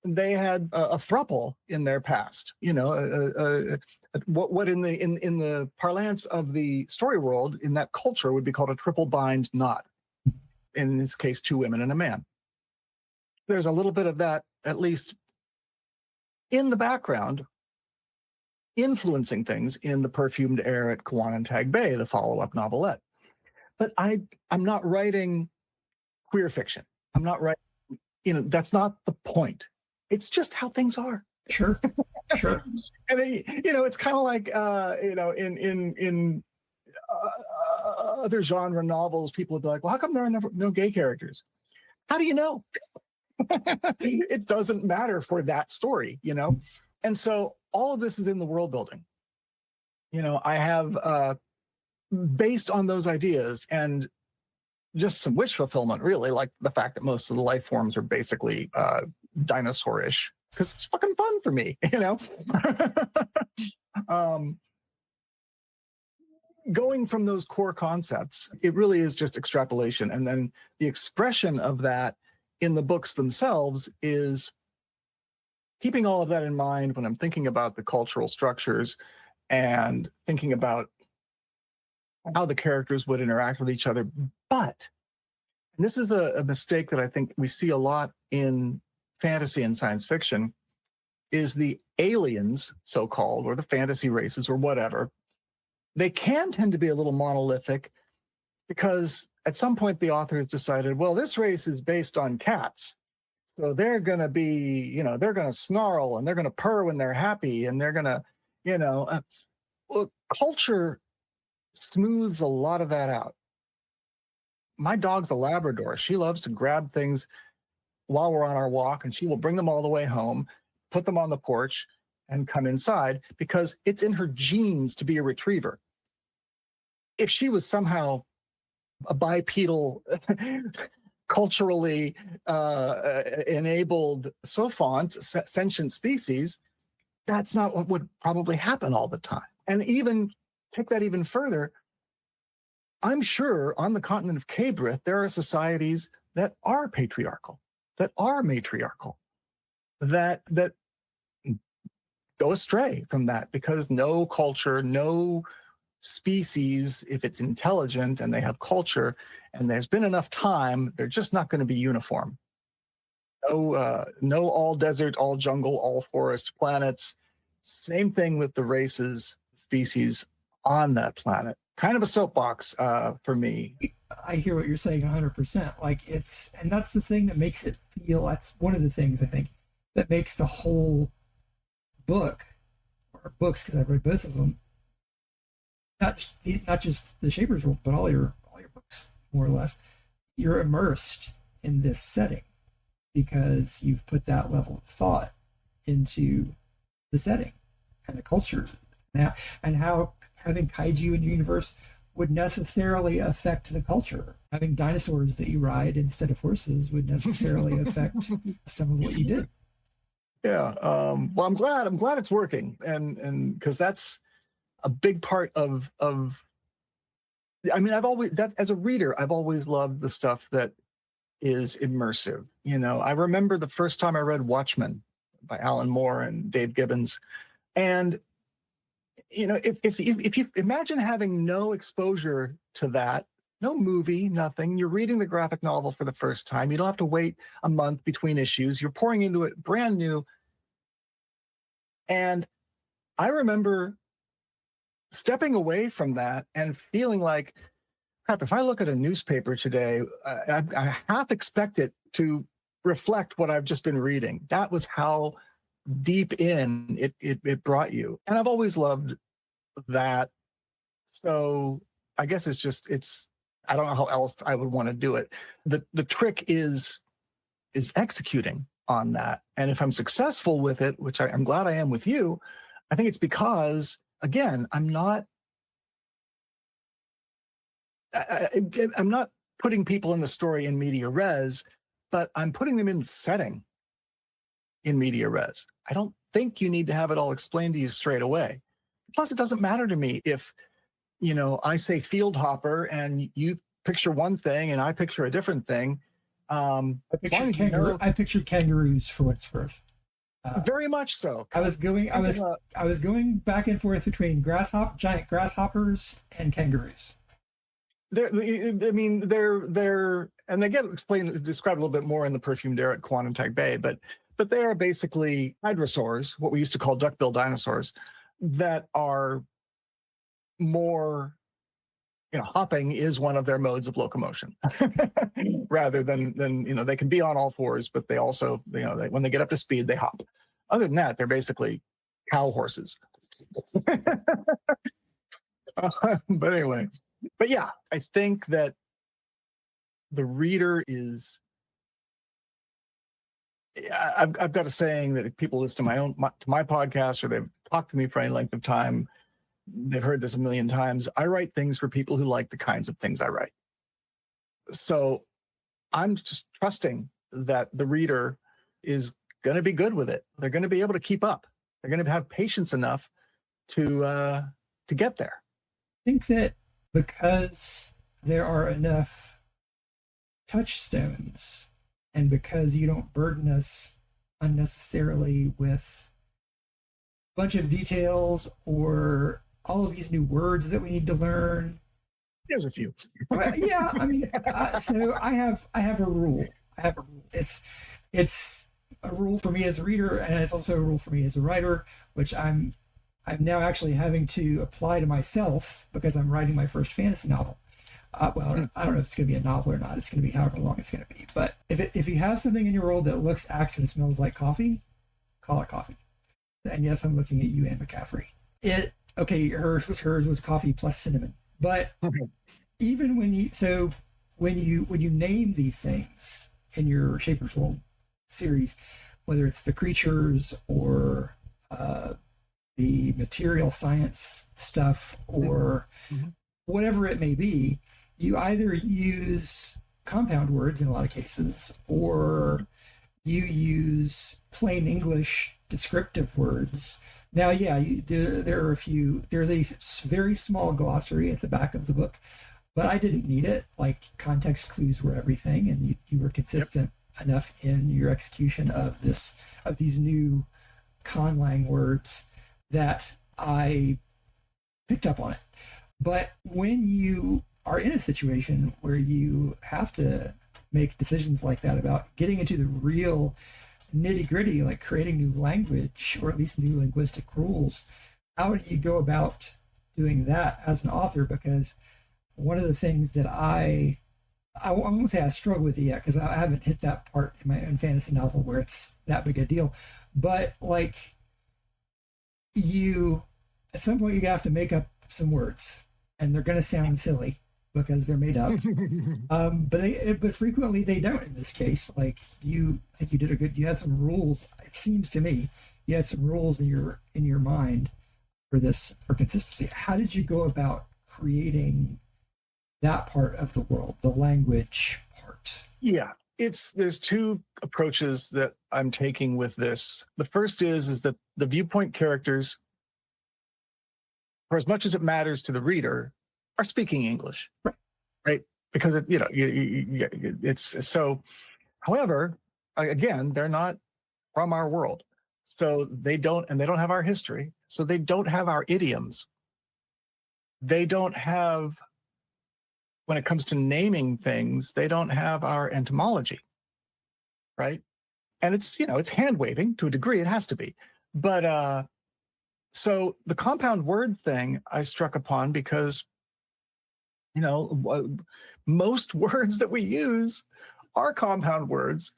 they had a throuple in their past. What in the parlance of the story world, in that culture, would be called a triple bind knot. In this case, 2 women and a man. There's a little bit of that, at least in the background, influencing things in The Perfumed Air at Kawanatag Bay, the follow-up novelette. But I'm not writing queer fiction. I'm not writing, that's not the point. It's just how things are. Sure. And it's kind of like in other genre novels, people would be like, well, how come there are no gay characters? How do you know? It doesn't matter for that story, And so all of this is in the world building. I have, based on those ideas and just some wish fulfillment, really, like the fact that most of the life forms are basically dinosaurish, because it's fucking fun for me, Going from those core concepts, it really is just extrapolation. And then the expression of that in the books themselves is keeping all of that in mind when I'm thinking about the cultural structures and thinking about how the characters would interact with each other. But, and this is a mistake that I think we see a lot in fantasy and science fiction, is the aliens, so-called, or the fantasy races or whatever, they can tend to be a little monolithic because at some point the author has decided, well, this race is based on cats. So they're going to be, they're going to snarl and they're going to purr when they're happy and they're going to, well, culture smooths a lot of that out. my dog's a Labrador. She loves to grab things while we're on our walk, and she will bring them all the way home, put them on the porch, and come inside because it's in her genes to be a retriever. If she was somehow a bipedal, culturally enabled sophont, sentient species, that's not what would probably happen all the time. And even take that even further, I'm sure on the continent of Cabrith, there are societies that are patriarchal, that are matriarchal, that go astray from that because no culture, no species, if it's intelligent and they have culture and there's been enough time, they're just not going to be uniform. No all desert, all jungle, all forest planets. Same thing with the races, species on that planet. Kind of a soapbox for me. I hear what you're saying 100%. Like and that's the thing that makes it feel, that's one of the things I think that makes the whole book, or books, because I've read both of them, not just the Shaper's World, but all your books, more or less, you're immersed in this setting because you've put that level of thought into the setting and the culture now, and how having kaiju in your universe would necessarily affect the culture. Having dinosaurs that you ride instead of horses would necessarily affect some of what you did. Yeah. Well, I'm glad it's working, and because that's a big part of. I mean, as a reader, I've always loved the stuff that is immersive. You know, I remember the first time I read Watchmen by Alan Moore and Dave Gibbons, and you know, if you imagine having no exposure to that, no movie, nothing, you're reading the graphic novel for the first time. You don't have to wait a month between issues. You're pouring into it brand new. And I remember stepping away from that and feeling like, crap, if I look at a newspaper today, I half expect it to reflect what I've just been reading. That was how deep in it brought you. And I've always loved that. So I guess it's I don't know how else I would want to do it. The trick is executing on that. And if I'm successful with it, which I'm glad I am with you, I think it's because, again, I'm not putting people in the story in media res, but I'm putting them in the setting in media res. I don't think you need to have it all explained to you straight away. Plus, it doesn't matter to me if, you know, I say field hopper and you picture one thing and I picture a different thing. I pictured kangaroos for what it's worth. Very much so. I was going back and forth between giant grasshoppers and kangaroos. They're, and they get described a little bit more in the Perfumed Air at Quantum Bay, but they are basically hydrosaurs, what we used to call duckbill dinosaurs, that are more, you know, hopping is one of their modes of locomotion rather than, you know, they can be on all fours, but they also, you know, when they get up to speed, they hop. Other than that, they're basically cow horses. But anyway, but yeah, I think that the reader is, I've got a saying that if people listen to my podcast or they've talked to me for any length of time, they've heard this a million times. I write things for people who like the kinds of things I write. So I'm just trusting that the reader is going to be good with it. They're going to be able to keep up. They're going to have patience enough to get there. I think that because there are enough touchstones, and because you don't burden us unnecessarily with a bunch of details or all of these new words that we need to learn. There's a few. Yeah, I mean, so I have a rule. It's a rule for me as a reader, and it's also a rule for me as a writer, which I'm now actually having to apply to myself because I'm writing my first fantasy novel. Well, I don't know if it's going to be a novel or not. It's going to be however long it's going to be. But if you have something in your world that looks, acts, and smells like coffee, call it coffee. And yes, I'm looking at you, Anne McCaffrey. Hers was coffee plus cinnamon. But even when when you name these things in your Shaper's World series, whether it's the creatures or the material science stuff or Mm-hmm. whatever it may be, you either use compound words in a lot of cases, or you use plain English descriptive words. Now, yeah, there are a few. There's a very small glossary at the back of the book, but I didn't need it. Like, context clues were everything, and you were consistent enough in your execution of these new conlang words that I picked up on it. But when you are in a situation where you have to make decisions like that about getting into the real nitty gritty, like creating new language or at least new linguistic rules, how do you go about doing that as an author? Because one of the things that I won't say I struggle with it yet, because I haven't hit that part in my own fantasy novel where it's that big a deal. But like, you, at some point, you have to make up some words, and they're going to sound silly because they're made up. But frequently they don't. In this case, like, I think you did you had some rules. It seems to me you had some rules in your mind for consistency. How did you go about creating that part of the world, the language part? Yeah, there's two approaches that I'm taking with this. The first is that the viewpoint characters, for as much as it matters to the reader, are speaking English, right? Because it's so. However, again, they're not from our world, so they don't have our history, so they don't have our idioms. They don't have, when it comes to naming things, they don't have our etymology, right? And it's hand waving to a degree. It has to be, but so the compound word thing I struck upon because most words that we use are compound words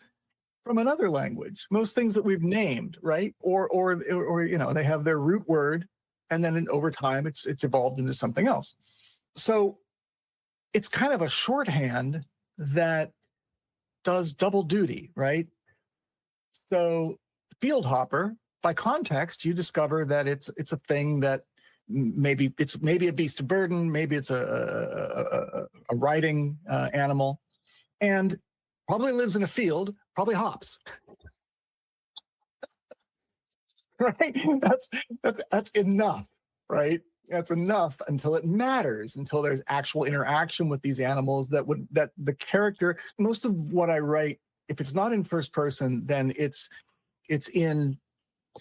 from another language. Most things that we've named, right? Or they have their root word, and then over time it's evolved into something else. So it's kind of a shorthand that does double duty, right? So field hopper, by context, you discover that it's a thing that maybe a beast of burden, maybe it's a riding animal, and probably lives in a field, probably hops. Right? That's enough, right? That's enough until it matters, until there's actual interaction with these animals that the character. Most of what I write, if it's not in first person, then it's in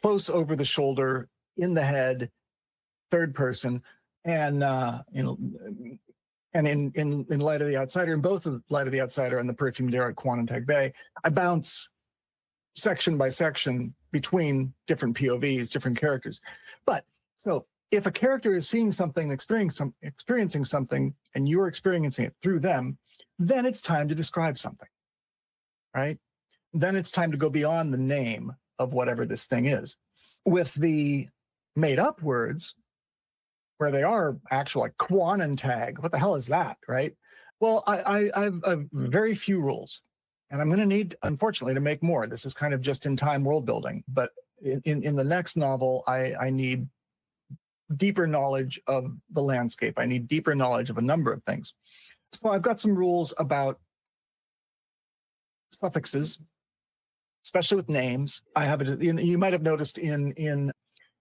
close over the shoulder, in the head, third person, and in Light of the Outsider, in both of Light of the Outsider and the Perfumed Air at Quanantag Bay, I bounce section by section between different POVs, different characters. But so if a character is seeing something, experiencing something, and you're experiencing it through them, then it's time to describe something, right? Then it's time to go beyond the name of whatever this thing is. With the made up words, where they are actual, like Quanantag, what the hell is that, right? Well, I've very few rules, and I'm going to need, unfortunately, to make more. This is kind of just in time world building, but in the next novel, I need deeper knowledge of the landscape. I need deeper knowledge of a number of things. So I've got some rules about suffixes, especially with names. I have it. You might have noticed in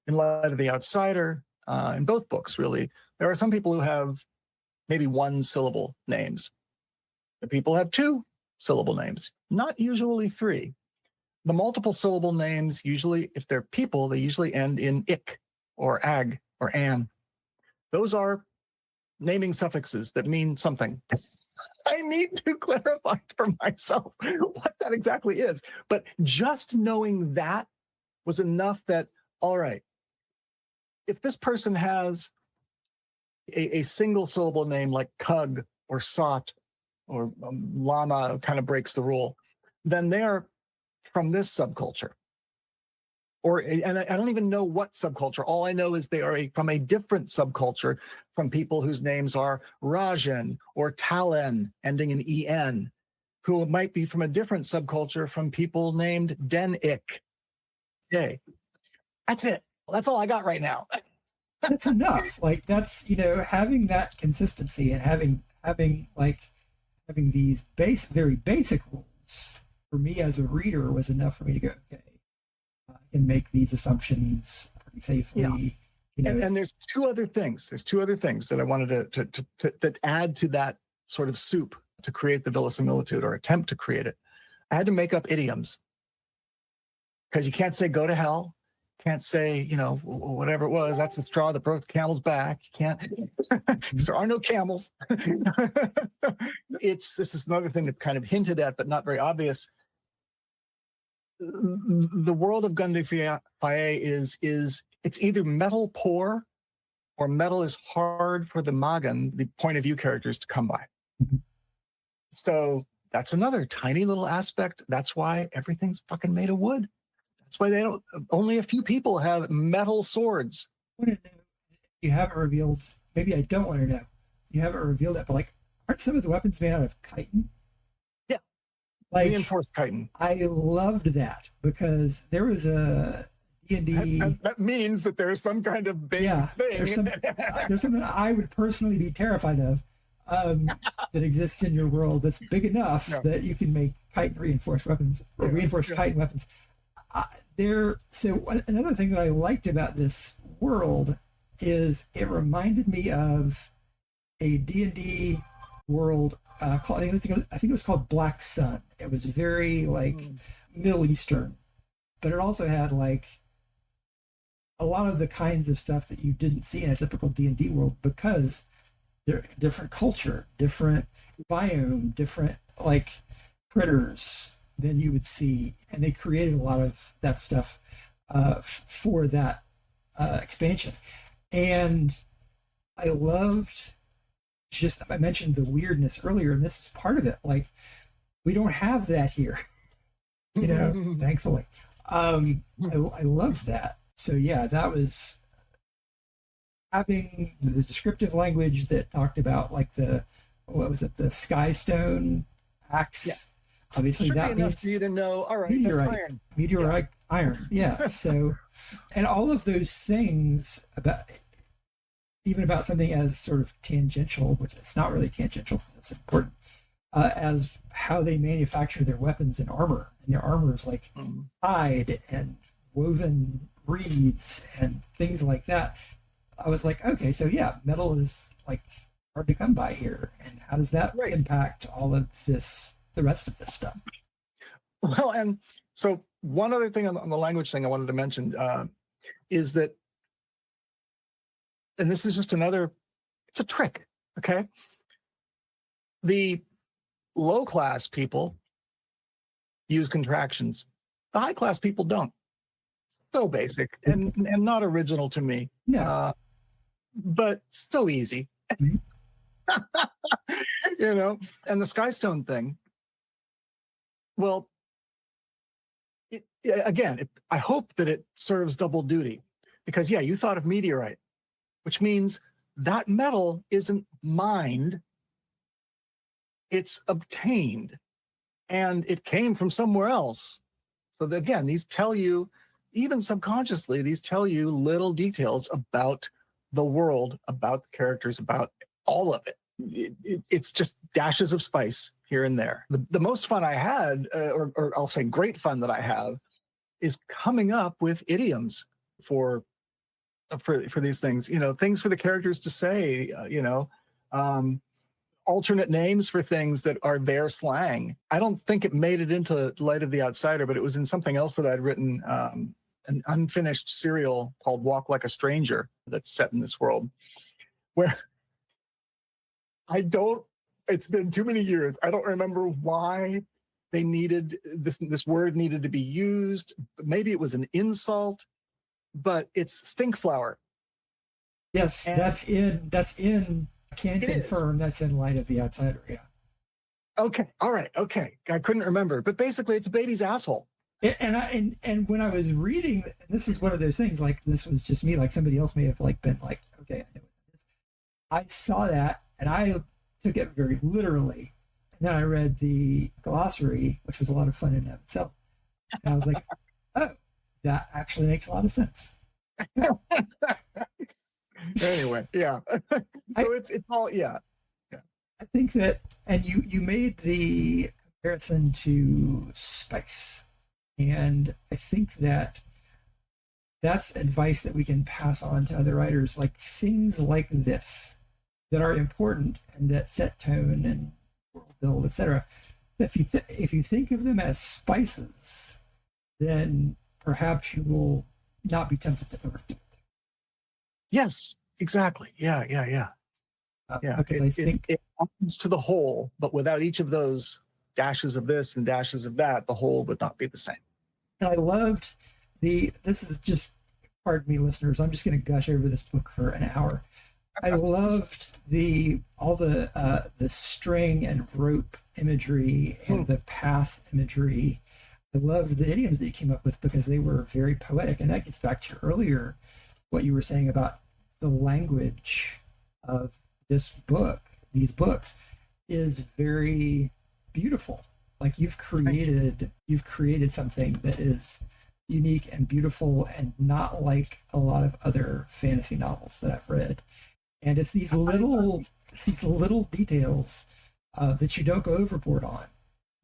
Light of the Outsider, in both books, really, there are some people who have maybe one syllable names. The people have two syllable names, not usually three. The multiple syllable names, usually, if they're people, they usually end in ik or ag or an. Those are naming suffixes that mean something. I need to clarify for myself what that exactly is. But just knowing that was enough that, all right, if this person has a single syllable name like Kug or Sot or Llama, kind of breaks the rule, then they are from this subculture. and I don't even know what subculture. All I know is they are from a different subculture from people whose names are Rajan or Talen, ending in en, who might be from a different subculture from people named Denik. Okay, that's it. That's all I got right now. That's enough. Like that's, having that consistency and having these very basic rules for me as a reader was enough for me to go, okay, I can make these assumptions pretty safely. Yeah. And there's two other things. There's two other things that I wanted to that add to that sort of soup to create the verisimilitude or attempt to create it. I had to make up idioms because you can't say go to hell. Can't say, whatever it was, that's the straw that broke the camel's back. You can't, because there are no camels. This is another thing that's kind of hinted at, but not very obvious. The world of Gunde Faye is it's either metal poor or metal is hard for the Magan, the point of view characters, to come by. Mm-hmm. So that's another tiny little aspect. That's why everything's fucking made of wood. That's why only a few people have metal swords. I want to know, you haven't revealed, maybe I don't want to know. You haven't revealed it, but aren't some of the weapons made out of chitin? Yeah. Reinforced chitin. I loved that because there was a D&D. That means that there's some kind of big thing. There's something I would personally be terrified of that exists in your world that's big enough that you can make chitin reinforced weapons or reinforced chitin weapons. So another thing that I liked about this world is it reminded me of a D&D world called, I think it was called Black Sun. It was very Middle Eastern, but it also had a lot of the kinds of stuff that you didn't see in a typical D&D world because they're different culture, different biome, different critters than you would see, and they created a lot of that stuff for that expansion. And I loved I mentioned the weirdness earlier, and this is part of it. We don't have that here, thankfully. I loved that. So yeah, that was having the descriptive language that talked about the Sky Stone axe. Yeah. Obviously, that means for you to know. All right, that's meteorite iron. Yeah. So, and all of those things about something as sort of tangential, which it's not really tangential because it's important, as how they manufacture their weapons and armor. And their armor is hide and woven reeds and things like that. I was like, okay, so yeah, metal is hard to come by here. And how does that impact all of this? The rest of this stuff. Well, and so one other thing on the language thing I wanted to mention is that, and this is just it's a trick, okay? The low-class people use contractions. The high-class people don't. So basic and not original to me. Yeah. But so easy. And the Skystone thing, well, I hope that it serves double duty because, you thought of meteorite, which means that metal isn't mined, it's obtained, and it came from somewhere else. So again, these tell you, even subconsciously, little details about the world, about the characters, about all of it. It's just dashes of spice here and there. The most fun I had, or I'll say great fun that I have, is coming up with idioms for these things. Things for the characters to say. Alternate names for things that are their slang. I don't think it made it into Light of the Outsider, but it was in something else that I'd written, an unfinished serial called Walk Like a Stranger that's set in this world, where it's been too many years. I don't remember why they needed this word needed to be used. Maybe it was an insult, but it's stink flower. Yes, and that's in can confirm that's in Light of the Outsider. Yeah. Okay. All right. Okay. I couldn't remember, but basically it's a baby's asshole. And when I was reading, and this is one of those things, like this was just me, like somebody else may have like been like, okay, I know what it is. I saw that and I took it very literally. And then I read the glossary, which was a lot of fun in and of itself. And I was like, oh, that actually makes a lot of sense. Anyway, yeah. So it's all, yeah. I think that, and you made the comparison to spice, and I think that that's advice that we can pass on to other writers, like things like this that are important and that set tone and world build, etc. If you think of them as spices, then perhaps you will not be tempted to overdo it. Yes, exactly. Yeah. Yeah. Because I think it happens to the whole, but without each of those dashes of this and dashes of that, the whole would not be the same. and I loved this is just, pardon me, listeners, I'm just going to gush over this book for an hour. I loved all the string and rope imagery and the path imagery. I love the idioms that you came up with because they were very poetic, and that gets back to earlier what you were saying about the language of these books is very beautiful. Like you've created something that is unique and beautiful and not like a lot of other fantasy novels that I've read. And it's these little details that you don't go overboard on,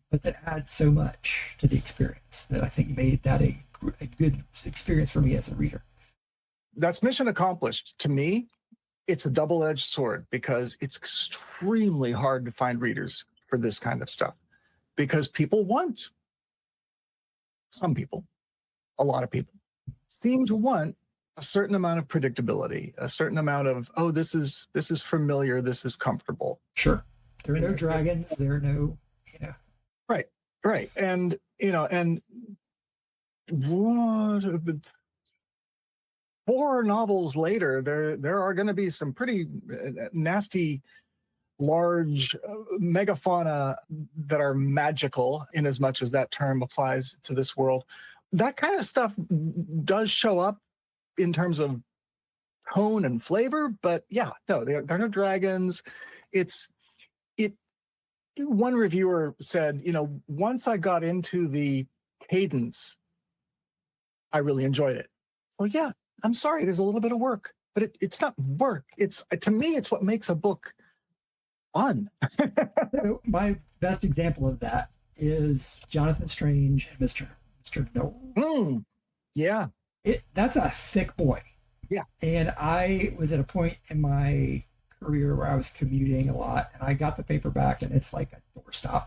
but that add so much to the experience that I think made that a good experience for me as a reader. That's mission accomplished. To me, it's a double-edged sword because it's extremely hard to find readers for this kind of stuff because some people, a lot of people seem to want a certain amount of predictability, a certain amount of, oh, this is familiar, this is comfortable. Sure. There are no dragons, there are no, Right. And, and 4 novels later, there are going to be some pretty nasty, large megafauna that are magical, in as much as that term applies to this world. That kind of stuff does show up in terms of tone and flavor, but yeah, no, they're no dragons. One reviewer said, once I got into the cadence, I really enjoyed it. Well, yeah, I'm sorry, there's a little bit of work, but it's not work. To me, it's what makes a book fun. So my best example of that is Jonathan Strange and Mr. No. Yeah. That's a thick boy. Yeah. And I was at a point in my career where I was commuting a lot, and I got the paperback, and it's like a doorstop.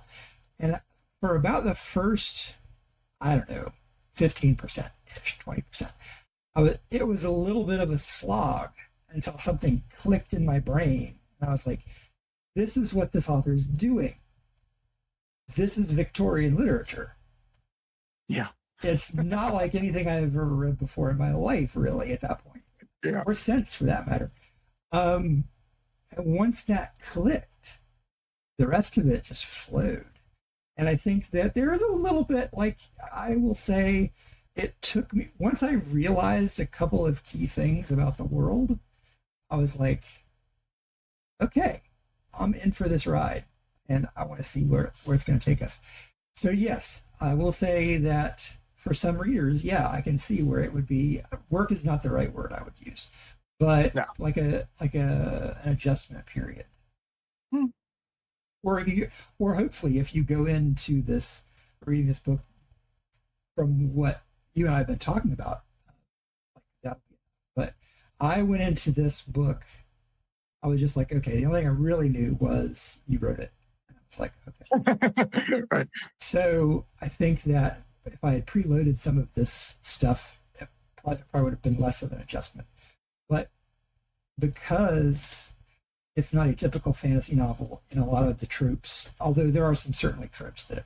And for about the first, 15% ish, 20%, it was a little bit of a slog until something clicked in my brain. And I was like, this is what this author is doing. This is Victorian literature. Yeah. It's not like anything I've ever read before in my life, really, at that point. Yeah. Or since, for that matter. And once that clicked, the rest of it just flowed. And I think that there is a little bit, like, I will say, it took me, once I realized a couple of key things about the world, I was like, okay, I'm in for this ride, and I want to see where it's going to take us. So yes, I will say that for some readers, yeah, I can see where it would be. Work is not the right word I would use, but no. like an adjustment period. Or hopefully, if you go into reading this book from what you and I have been talking about, like that. But I went into this book, I was just like, okay, the only thing I really knew was you wrote it. And I was like, okay. Right. So I think that if I had preloaded some of this stuff, it probably would have been less of an adjustment. But because it's not a typical fantasy novel in a lot of the tropes, although there are some certainly tropes that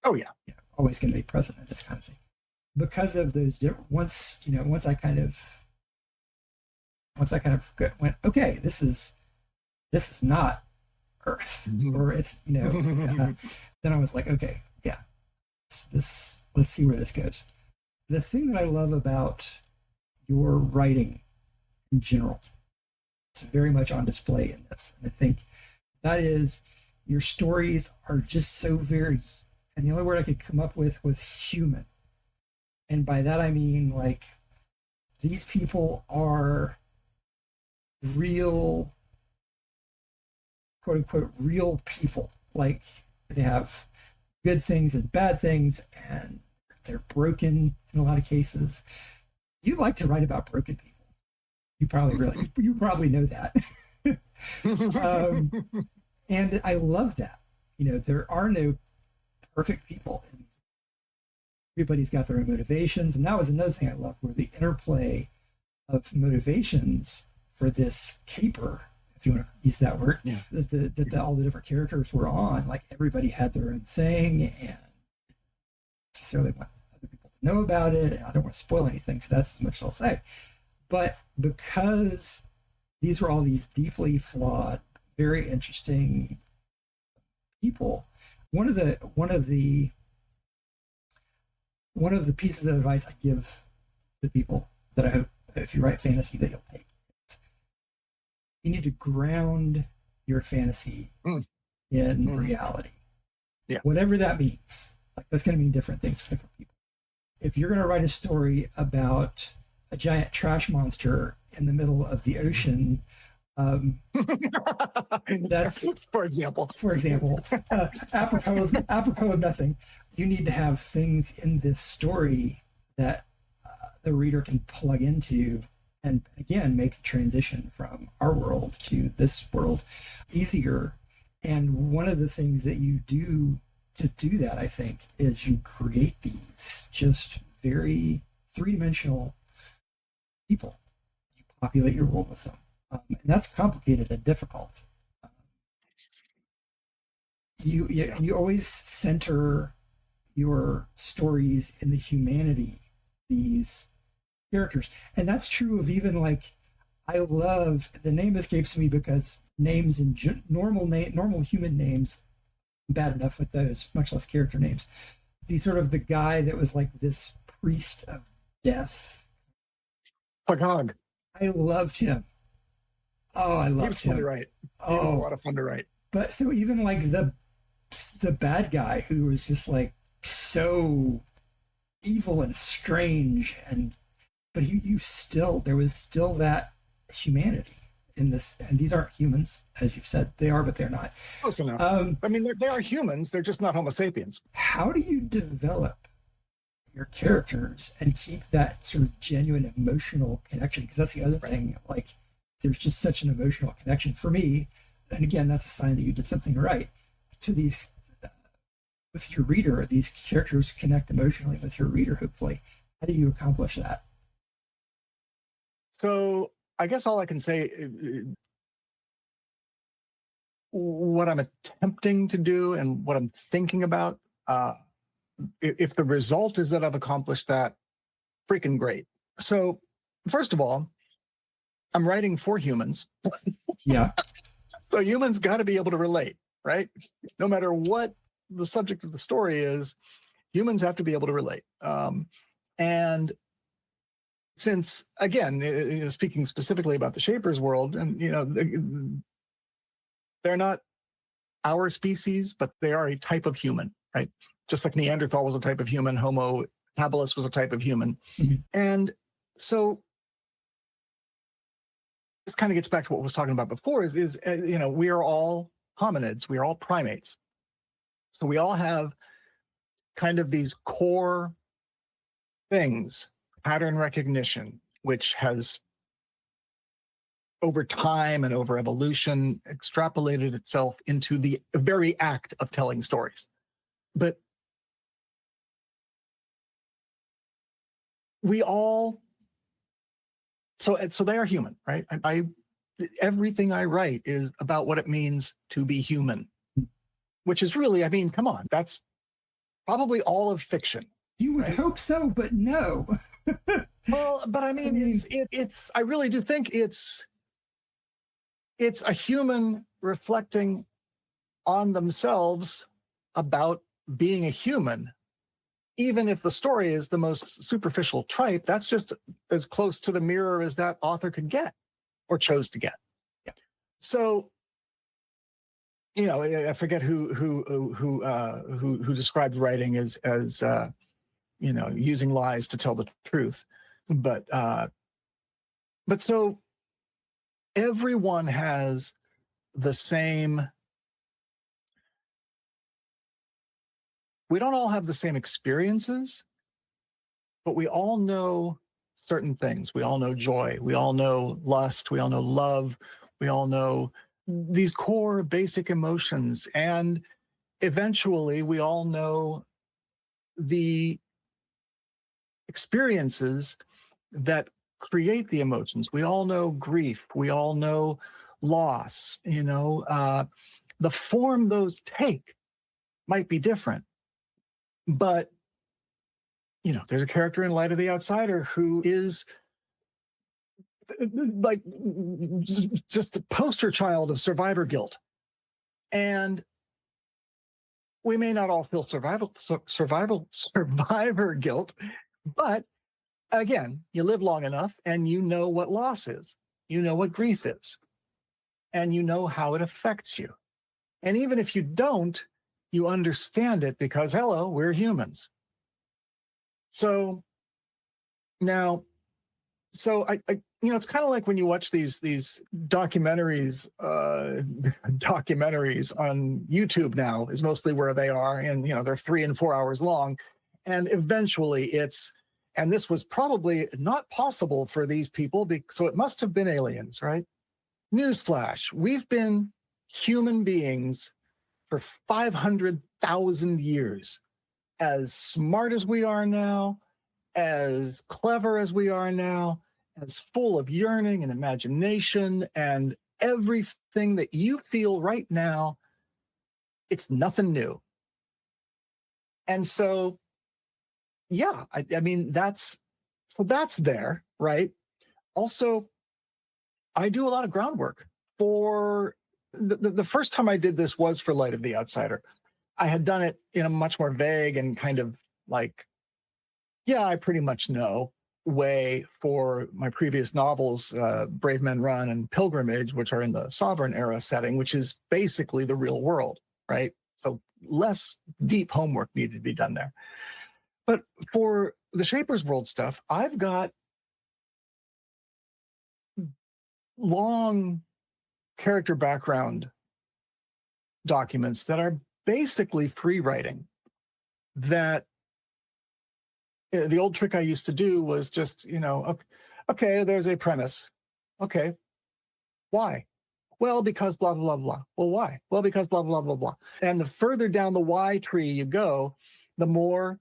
oh yeah, always going to be present in this kind of thing. Because of those different, once I kind of went, okay, this is not Earth, or it's then I was like, okay, yeah. let's see where this goes. The thing that I love about your writing in general, it's very much on display in this. And I think that is your stories are just so very, and the only word I could come up with was human. And by that I mean like these people are real, quote unquote, real people. Like they have good things and bad things, and they're broken in a lot of cases. You like to write about broken people. You probably know that. um, and I love that. There are no perfect people. And everybody's got their own motivations. And that was another thing I loved, where the interplay of motivations for this caper, if you want to use that word, Yeah. that all the different characters were on. Like everybody had their own thing, and necessarily want other people to know about it. And I don't want to spoil anything, so that's as much as I'll say. But because these were all these deeply flawed, very interesting people, one of the pieces of advice I give to people that I hope if you write fantasy that you'll take is you need to ground your fantasy in reality. Yeah. Whatever that means. Like that's going to mean different things for different people. If you're going to write a story about a giant trash monster in the middle of the ocean, that's for example, apropos of nothing, you need to have things in this story that the reader can plug into, and again make the transition from our world to this world easier. And one of the things that you do to do that, I think, is you create these just very three-dimensional people. You populate your world with them. And that's complicated and difficult. You always center your stories in the humanity, these characters. And that's true of even like, I loved, the name escapes me because names in normal human names, bad enough with those, much less character names. The guy that was like this priest of death. Pagog. I loved him. Oh, I loved him. Fun to write. Oh, a lot of fun to write. But so even like the bad guy who was just like so evil and strange, but there was still that humanity in this. And these aren't humans, as you've said. They are, but they're not. Close enough. I mean, they are humans. They're just not Homo sapiens. How do you develop your characters and keep that sort of genuine emotional connection? Because that's the other thing. Like, there's just such an emotional connection for me. And again, that's a sign that you did something right. To these, with your reader, these characters connect emotionally with your reader, hopefully. How do you accomplish that? So I guess all I can say, what I'm attempting to do and what I'm thinking about, if the result is that I've accomplished that, freaking great. So first of all, I'm writing for humans. Yeah. So humans got to be able to relate, right? No matter what the subject of the story is, humans have to be able to relate. And since, again, speaking specifically about the Shapers world, and they're not our species, but they are a type of human, right? Just like Neanderthal was a type of human, Homo habilis was a type of human. Mm-hmm. And so this kind of gets back to what I was talking about before, is we are all hominids, we are all primates. So we all have kind of these core things, pattern recognition, which has over time and over evolution extrapolated itself into the very act of telling stories. But we all, so they are human, right? Everything I write is about what it means to be human, which is really, I mean, come on, that's probably all of fiction. You would hope so, but no. Well, but I mean, I really do think it's a human reflecting on themselves about being a human, even if the story is the most superficial tripe, that's just as close to the mirror as that author could get or chose to get. Yeah. So, I forget who described writing as using lies to tell the truth, but so everyone has the same. We don't all have the same experiences, but we all know certain things. We all know joy. We all know lust. We all know love. We all know these core basic emotions. And eventually, we all know the experiences that create the emotions. We all know grief. We all know loss. The form those take might be different. But, there's a character in Light of the Outsider who is like just a poster child of survivor guilt. And we may not all feel survivor guilt, but again, you live long enough and you know what loss is, you know what grief is, and you know how it affects you. And even if you don't, you understand it because, hello, we're humans. So now, I it's kind of like when you watch these documentaries on YouTube now is mostly where they are, and they're 3 and 4 hours long, and eventually and this was probably not possible for these people, so it must have been aliens, right? Newsflash: we've been human beings for 500,000 years, as smart as we are now, as clever as we are now, as full of yearning and imagination and everything that you feel right now, it's nothing new. And so, yeah, I mean, that's there, right? Also, I do a lot of groundwork for the first time I did this was for Light of the Outsider. I had done it in a much more vague and kind of like, yeah, I pretty much know way for my previous novels, Brave Men Run and Pilgrimage, which are in the Sovereign era setting, which is basically the real world, right? So less deep homework needed to be done there. But for the Shaper's World stuff, I've got long character background documents that are basically free writing. That the old trick I used to do was just, okay, there's a premise. Okay, why? Well, because blah, blah, blah. Well, why? Well, because blah, blah, blah, blah. And the further down the why tree you go, the more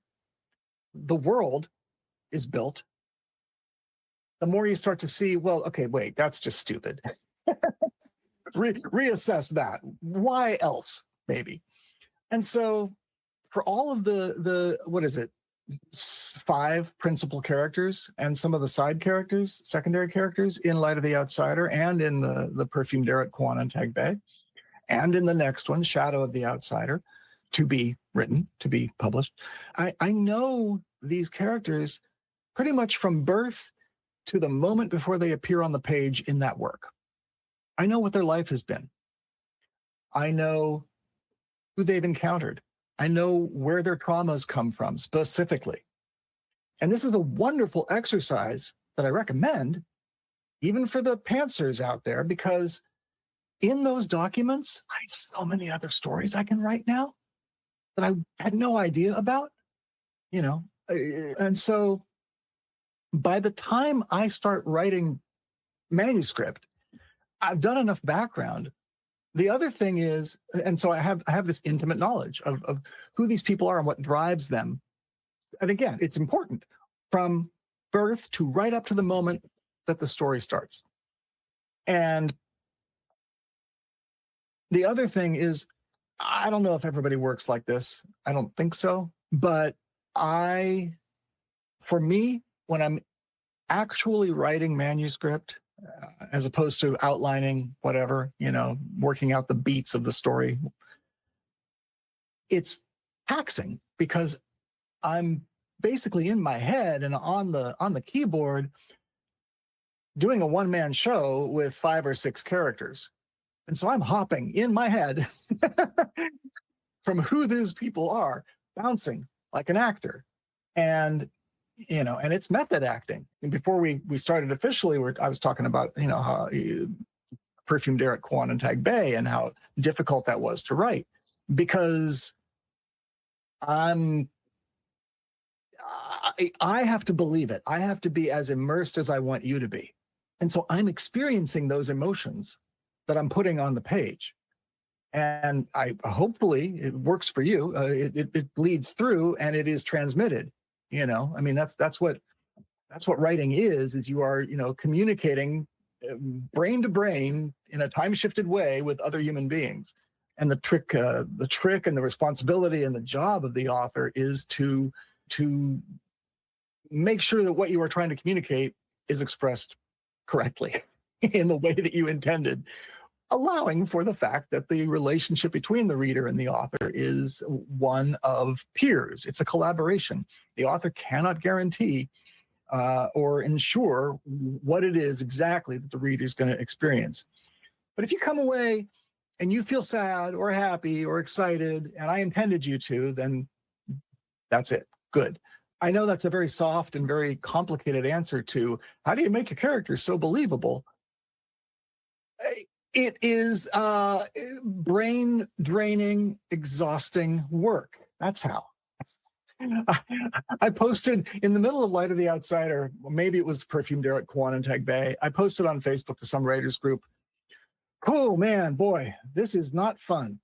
the world is built, the more you start to see, well, okay, wait, that's just stupid. Reassess that. Why else, maybe? And so for all of the what is it, 5 principal characters and some of the side characters, secondary characters in Light of the Outsider and in the Perfumed Air at Quanantag Bay, and in the next one, Shadow of the Outsider, to be written, to be published, I know these characters pretty much from birth to the moment before they appear on the page in that work. I know what their life has been. I know who they've encountered. I know where their traumas come from specifically. And this is a wonderful exercise that I recommend, even for the pantsers out there, because in those documents, I have so many other stories I can write now that I had no idea about, And so by the time I start writing manuscript, I've done enough background. The other thing is, and so I have this intimate knowledge of who these people are and what drives them. And again, it's important from birth to right up to the moment that the story starts. And the other thing is, I don't know if everybody works like this. I don't think so. But for me, when I'm actually writing manuscript, as opposed to outlining whatever, working out the beats of the story, it's taxing because I'm basically in my head and on the keyboard doing a one-man show with 5 or 6 characters. And so I'm hopping in my head from who those people are, bouncing like an actor. And and it's method acting. And before we started officially, I was talking about, how Perfume Derek Kwan and Tag Bay and how difficult that was to write, because I have to believe it. I have to be as immersed as I want you to be. And so I'm experiencing those emotions that I'm putting on the page. And hopefully it works for you. It bleeds through and it is transmitted. I mean, that's what writing is you are, communicating brain to brain in a time shifted way with other human beings. And the trick and the responsibility and the job of the author is to make sure that what you are trying to communicate is expressed correctly in the way that you intended, allowing for the fact that the relationship between the reader and the author is one of peers. It's a collaboration. The author cannot guarantee or ensure what it is exactly that the reader is going to experience. But if you come away and you feel sad or happy or excited, and I intended you to, then that's it. Good. I know that's a very soft and very complicated answer to how do you make your characters so believable? It is brain draining, exhausting work. That's how. I posted in the middle of Light of the Outsider, maybe it was Perfume Derek Kwan and Tag Bay. I posted on Facebook to some writers group, oh man, boy, this is not fun.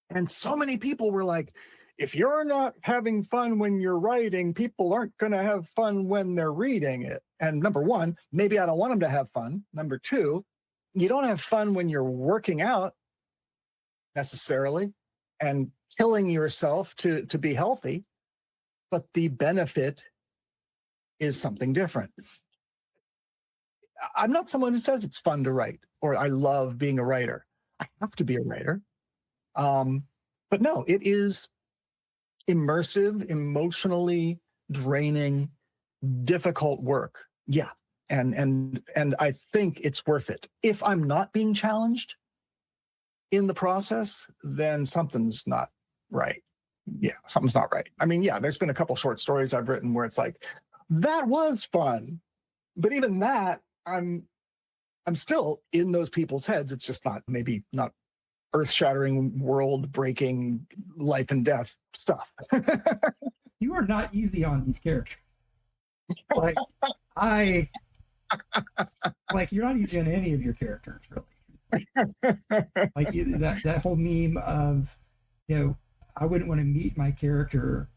And so many people were like, if you're not having fun when you're writing, people aren't going to have fun when they're reading it. And number one, maybe I don't want them to have fun. Number two, you don't have fun when you're working out necessarily and killing yourself to be healthy, but the benefit is something different. I'm not someone who says it's fun to write or I love being a writer. I have to be a writer. But no, it is immersive, emotionally draining, difficult work. Yeah. And I think it's worth it. If I'm not being challenged in the process, then something's not right. Yeah, something's not right. I mean, yeah, there's been a couple short stories I've written where it's like, that was fun. But even that, I'm still in those people's heads. It's just maybe not earth-shattering, world-breaking, life and death stuff. You are not easy on these characters. Like you're not easy on any of your characters, really. Like that whole meme of, I wouldn't want to meet my character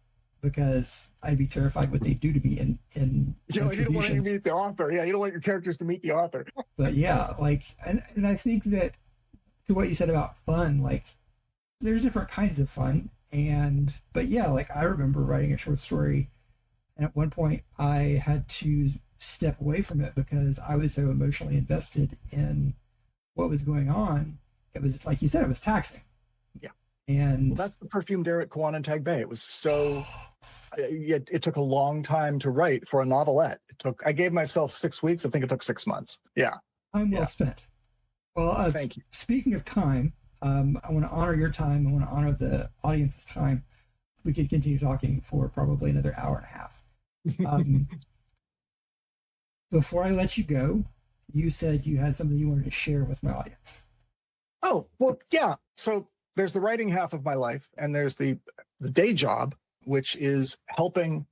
because I'd be terrified what they do to me in you don't want to meet the author. Yeah, you don't want your characters to meet the author. But yeah, and I think that to what you said about fun, there's different kinds of fun. But yeah, I remember writing a short story, and at one point I had to step away from it because I was so emotionally invested in what was going on. It was, like you said, it was taxing. Yeah. And that's the Perfume Derek Kwan and Tag Bay. It was so, it took a long time to write for a novelette. I gave myself 6 weeks. I think it took 6 months. Yeah. Time well spent. Well, thank you. Speaking of time, I want to honor your time. I want to honor the audience's time. We could continue talking for probably another hour and a half. Before I let you go, you said you had something you wanted to share with my audience. Oh, well, yeah. So there's the writing half of my life, and there's the day job, which is helping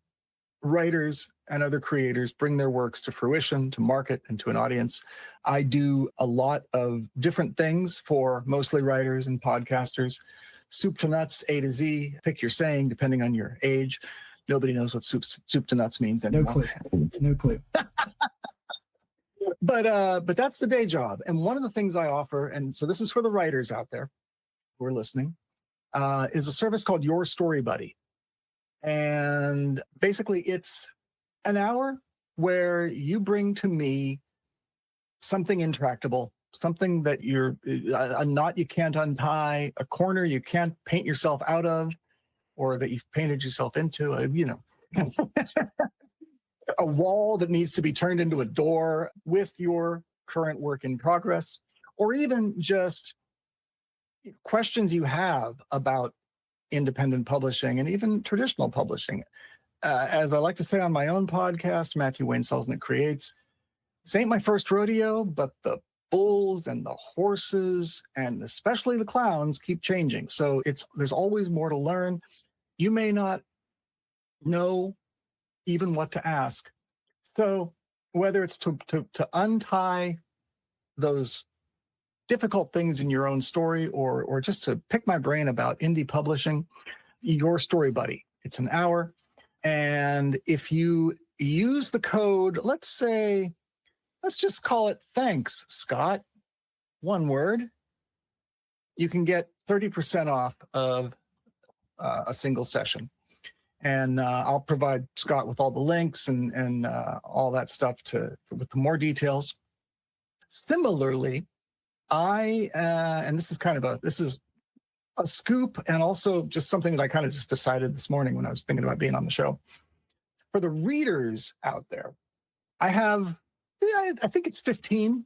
writers and other creators bring their works to fruition, to market, and to an audience. I do a lot of different things for mostly writers and podcasters. Soup to nuts, A to Z, pick your saying, depending on your age. Nobody knows what soup to nuts means anymore. No clue. But that's the day job. And one of the things I offer, and so this is for the writers out there who are listening, is a service called Your Story Buddy. And basically it's an hour where you bring to me something intractable, something that a knot you can't untie, a corner you can't paint yourself out of, or that you've painted yourself into, a wall that needs to be turned into a door with your current work in progress, or even just questions you have about independent publishing and even traditional publishing. As I like to say on my own podcast, Matthew Wayne Selznick Creates, this ain't my first rodeo, but the bulls and the horses and especially the clowns keep changing. So there's always more to learn. You may not know even what to ask. So whether it's to untie those difficult things in your own story, or just to pick my brain about indie publishing, your story buddy. It's an hour. And if you use the code, let's just call it thanks, Scott, one word, you can get 30% off of a single session. And I'll provide Scott with all the links and all that stuff with more details. Similarly, and this is a scoop, and also just something that I kind of just decided this morning when I was thinking about being on the show. For the readers out there, I have, I think it's 15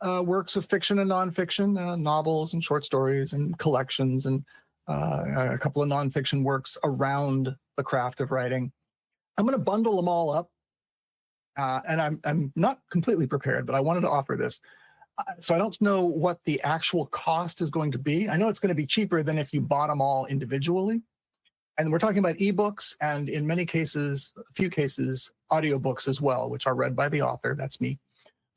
works of fiction and nonfiction, novels and short stories and collections, and a couple of nonfiction works around the craft of writing. I'm going to bundle them all up, and I'm not completely prepared, but I wanted to offer this. So I don't know what the actual cost is going to be. I know it's going to be cheaper than if you bought them all individually. And we're talking about ebooks, and in many cases, a few cases, audiobooks as well, which are read by the author. That's me.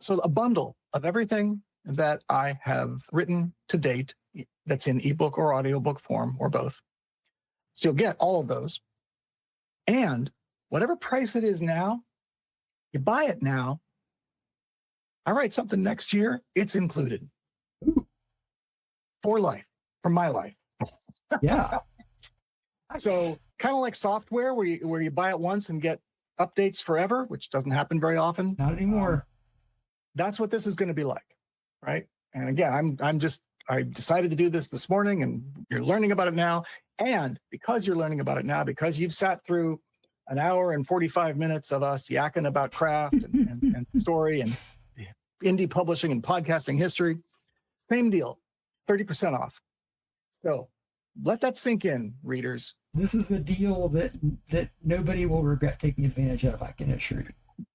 So a bundle of everything that I have written to date that's in ebook or audiobook form, or both. So you'll get all of those. And whatever price it is now, you buy it now. I write something next year, it's included. Ooh. For life, from my life. Yeah. So kind of like software where you buy it once and get updates forever, which doesn't happen very often. Not anymore. That's what this is going to be like, right? And again, I decided to do this morning, and you're learning about it now. And because you're learning about it now, because you've sat through an hour and 45 minutes of us yakking about craft and story and indie publishing and podcasting history, same deal, 30% off. So let that sink in, readers. This is a deal that nobody will regret taking advantage of, I can assure you.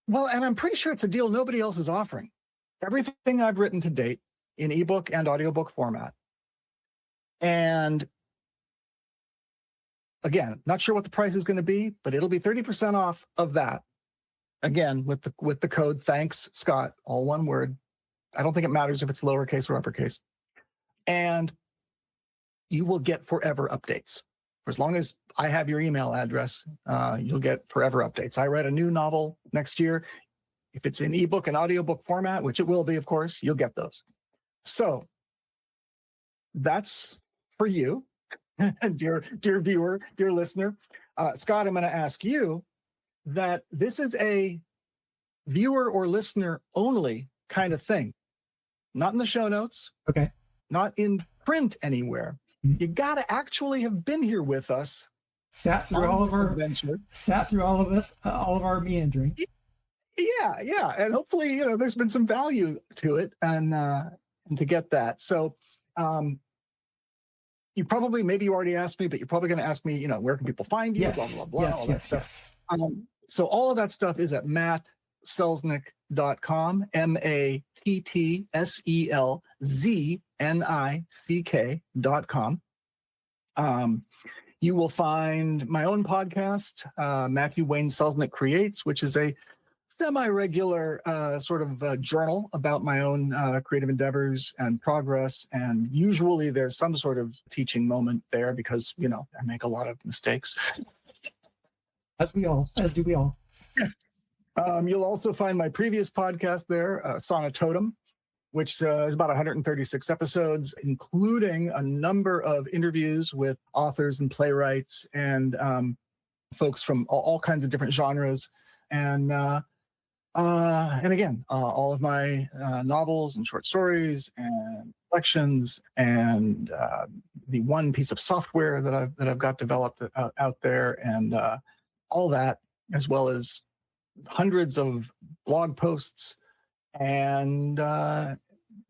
Well, and I'm pretty sure it's a deal nobody else is offering. Everything I've written to date in ebook and audiobook format. And again, not sure what the price is going to be, but it'll be 30% off of that. Again, with the code thanks, Scott, all one word. I don't think it matters if it's lowercase or uppercase. And you will get forever updates. For as long as I have your email address, you'll get forever updates. I write a new novel next year. If it's in ebook and audiobook format, which it will be, of course, you'll get those. So that's for you, dear viewer, dear listener. Scott, I'm going to ask you that this is a viewer or listener only kind of thing. Not in the show notes. Okay. Not in print anywhere. Mm-hmm. You got to actually have been here with us. Sat through all of our meandering. Yeah. And hopefully, there's been some value to it and to get that. So maybe you already asked me, but you're probably going to ask me, where can people find you? Yes. Blah, blah, blah, Yes. So all of that stuff is at mattselznick.com, mattselznick.com. You will find my own podcast, Matthew Wayne Selznick Creates, which is a semi-regular sort of journal about my own creative endeavors and progress. And usually there's some sort of teaching moment there because, I make a lot of mistakes. As do we all. You'll also find my previous podcast there, Sonatotem, which is about 136 episodes, including a number of interviews with authors and playwrights and folks from all kinds of different genres. And again, all of my novels and short stories and collections and the one piece of software that I've got developed out there, and all that, as well as hundreds of blog posts and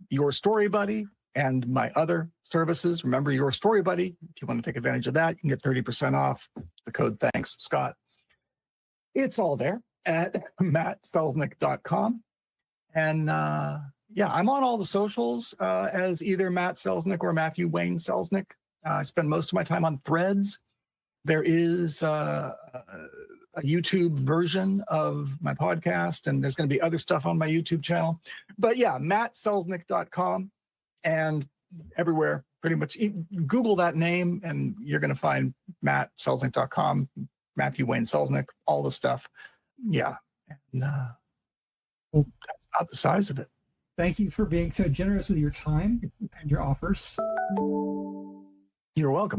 Your Story Buddy and my other services. Remember Your Story Buddy. If you want to take advantage of that, you can get 30% off. The code thanks, Scott. It's all there at mattselznick.com. And yeah, I'm on all the socials as either Matt Selznick or Matthew Wayne Selznick. I spend most of my time on Threads. There is a YouTube version of my podcast, and there's going to be other stuff on my YouTube channel. But yeah, mattselznick.com, and everywhere, pretty much. Google that name, and you're going to find mattselznick.com, Matthew Wayne Selznick, all the stuff. Yeah. And well, that's about the size of it. Thank you for being so generous with your time and your offers. You're welcome.